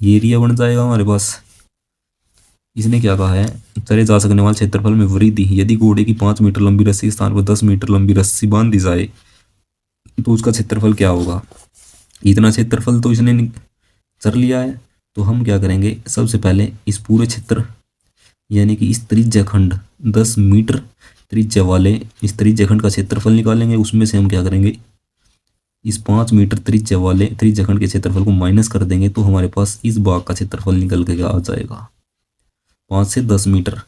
ये एरिया बन जाएगा हमारे पास। इसने क्या कहा है, चले जा सकने वाले क्षेत्रफल में वृद्धि, यदि घोड़े की 5 मीटर लंबी रस्सी के स्थान पर 10 मीटर लंबी रस्सी बांध दी जाए तो उसका क्षेत्रफल क्या होगा। इतना क्षेत्रफल तो इसने चर लिया है। तो हम क्या करेंगे, सबसे पहले इस पूरे क्षेत्र, यानी कि इस त्रिज्या खंड 10 मीटर त्रिज्या वाले इस त्रिज्या खंड का क्षेत्रफल निकालेंगे। उसमें से हम क्या करेंगे, इस 5 मीटर त्रिज्या वाले त्रिज्या खंड के क्षेत्रफल को माइनस कर देंगे, तो हमारे पास इस भाग का क्षेत्रफल निकल के आ जाएगा, 5 से 10 मीटर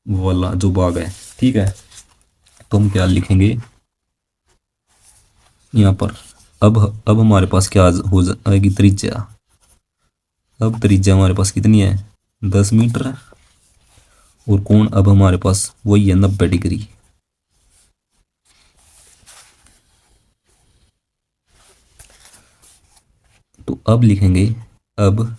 वाला जो भाग है, ठीक है। तो हम क्या लिखेंगे यहाँ पर, अब हमारे पास क्या हो जाएगी, त्रिज्या। अब त्रिज्या हमारे पास कितनी है, 10 मीटर है, और कोण अब हमारे पास वही है 90 डिग्री। तो अब लिखेंगे, अब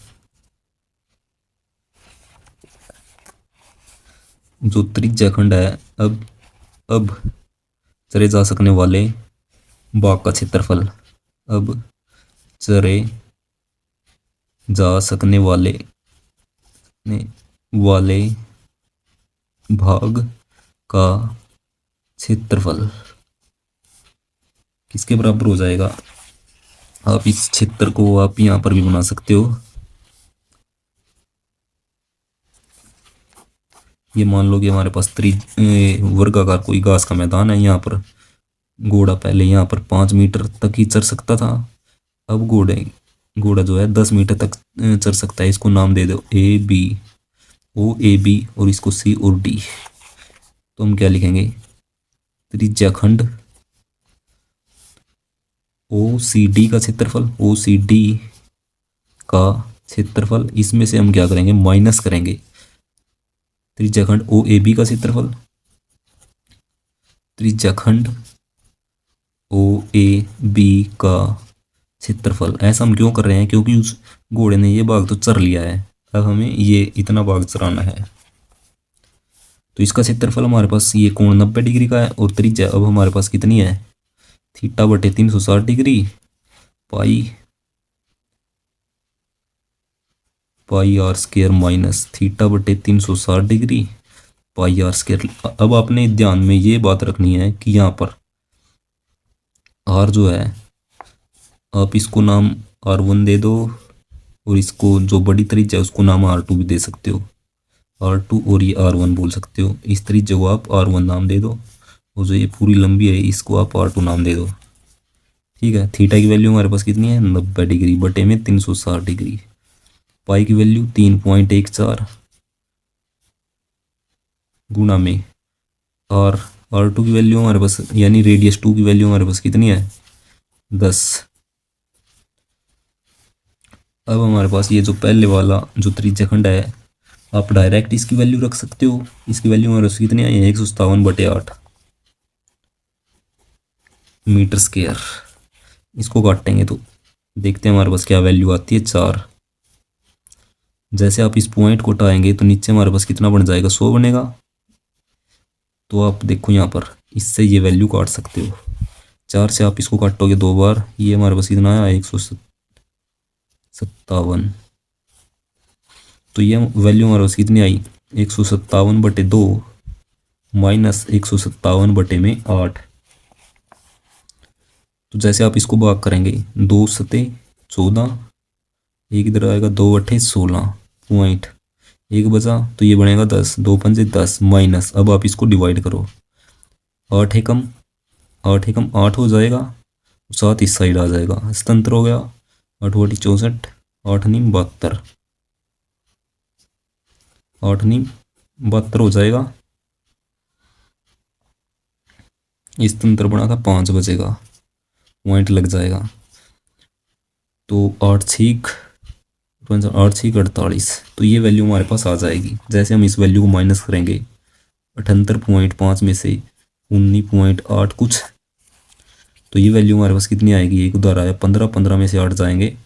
जो त्रिज्याखंड है, अब चरे जा सकने वाले भाग का क्षेत्रफल, अब चरे जा सकने वाले भाग का क्षेत्रफल किसके बराबर हो जाएगा। आप इस क्षेत्र को आप यहाँ पर भी बना सकते हो। ये मान लो कि हमारे पास वर्गाकार कोई घास का मैदान है। यहाँ पर घोड़ा पहले यहाँ पर 5 मीटर तक ही चढ़ सकता था, अब घोड़ा जो है 10 मीटर तक चढ़ सकता है। इसको नाम दे दो A B और इसको C और D। तो हम क्या लिखेंगे, त्रिज्याखंड OCD का क्षेत्रफल, OCD का क्षेत्रफल, इसमें से हम क्या करेंगे, माइनस करेंगे त्रिज्याखंड OAB का क्षेत्रफल, त्रिज्याखंड OAB का क्षेत्रफल। ऐसा हम क्यों कर रहे हैं, क्योंकि उस घोड़े ने ये भाग तो चर लिया है, अब हमें ये इतना भाग चराना है। तो इसका क्षेत्रफल हमारे पास ये कोण 90 डिग्री का है और त्रिज्या अब हमारे पास कितनी है, थीटा बटे 360 degree pi r square minus theta बटे 360 डिग्री पाई आर स्क्वायर। अब आपने ध्यान में ये बात रखनी है कि यहाँ पर आर जो है, आप इसको नाम R1 दे दो और इसको जो बड़ी त्रिज्या है उसको नाम R2 भी दे सकते हो, R2 और ये R1 बोल सकते हो। इस त्रिज्या को आप R1 नाम दे दो और जो ये पूरी लंबी है इसको आप R2 नाम दे दो। ठीक है, थीटा की वैल्यू हमारे पास कितनी है, 90 डिग्री बटे में 360 डिग्री, पाई की वैल्यू 3.14 गुणा में और R2 की वैल्यू हमारे पास यानी रेडियस 2 की वैल्यू हमारे पास कितनी है, 10। अब हमारे पास ये जो पहले वाला जो त्रिज्याखंड है, आप डायरेक्ट इसकी वैल्यू रख सकते हो। इसकी वैल्यू हमारे पास कितनी है, 157/8 मीटर स्क्वायर। इसको काटेंगे तो देखते हैं हमारे पास क्या वैल्यू आती है, 4। जैसे आप इस पॉइंट को हटाएंगे तो नीचे हमारे पास कितना बन जाएगा, 100 बनेगा। तो आप देखो यहाँ पर इससे ये वैल्यू काट सकते हो, 4 से आप इसको काटोगे 2 बार, ये हमारे पास कितना आया, 157। तो ये वैल्यू हमारे पास कितनी आई, 157/2 माइनस 157/8। तो जैसे आप इसको भाग करेंगे, 2 सते 14, एक इधर आएगा, 2 अट्ठे 16 पॉइंट, एक बचा तो ये बनेगा 10, 2 पंजे 10 माइनस। अब आप इसको डिवाइड करो, 8 एकम 8 हो जाएगा, 7 इस साइड आ जाएगा, हस्तांतर हो गया, 8 बटी 64, 8 नीम 72, 8 नीम 72 हो जाएगा। इस तंत्र बना था 5 बचेगा, पॉइंट लग जाएगा। तो 8 छीक 48, तो ये वैल्यू हमारे पास आ जाएगी। जैसे हम इस वैल्यू को माइनस करेंगे 78.5 में से 19.8 कुछ, तो ये वैल्यू हमारे पास कितनी आएगी, एक उधर आया 15, 15 में से 8 जाएंगे,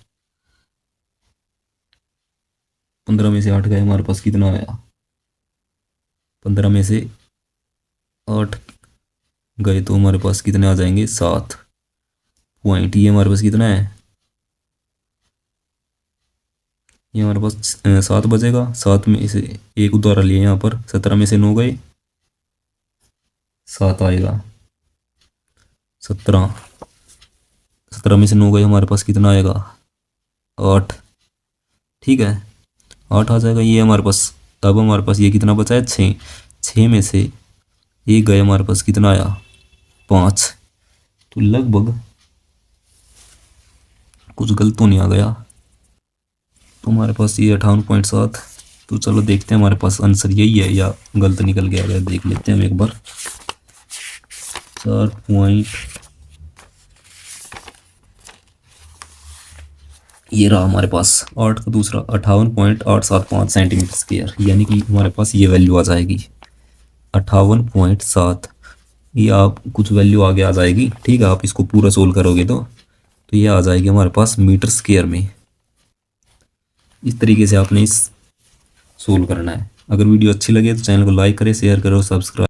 15 में से 8 गए, हमारे पास कितना आया, 15 में से 8 गए तो हमारे पास कितने आ जाएंगे, 7 पॉइंट। ये हमारे पास कितना है, ये हमारे पास 7 बचेगा, 7 में से एक उतारा लिया यहाँ पर, 17 में से 9 गए, 7 आएगा, 17 में से 9 गए, हमारे पास कितना आएगा, 8। ठीक है, 8 आ जाएगा ये हमारे पास। अब हमारे पास ये कितना बचा है, 6 में से एक गए, हमारे पास कितना आया, 5। तो लगभग कुछ गलत तो नहीं आ गया, तो हमारे पास ये 58.7। तो चलो देखते हैं हमारे पास आंसर यही है या गलत निकल गया, अगर देख लेते हैं हम एक बार। 4 पॉइंट ये रहा हमारे पास 8 का दूसरा 58.875 सेंटीमीटर स्क्वायर, यानी कि हमारे पास ये वैल्यू आ जाएगी 58.7। ये आप कुछ वैल्यू आगे आ जाएगी, ठीक है, आप इसको पूरा सोल्व करोगे तो ये आ जाएगी हमारे पास मीटर स्क्वायर में। इस तरीके से आपने इस सोल्व करना है। अगर वीडियो अच्छी लगे तो चैनल को लाइक करें, शेयर करो, सब्सक्राइब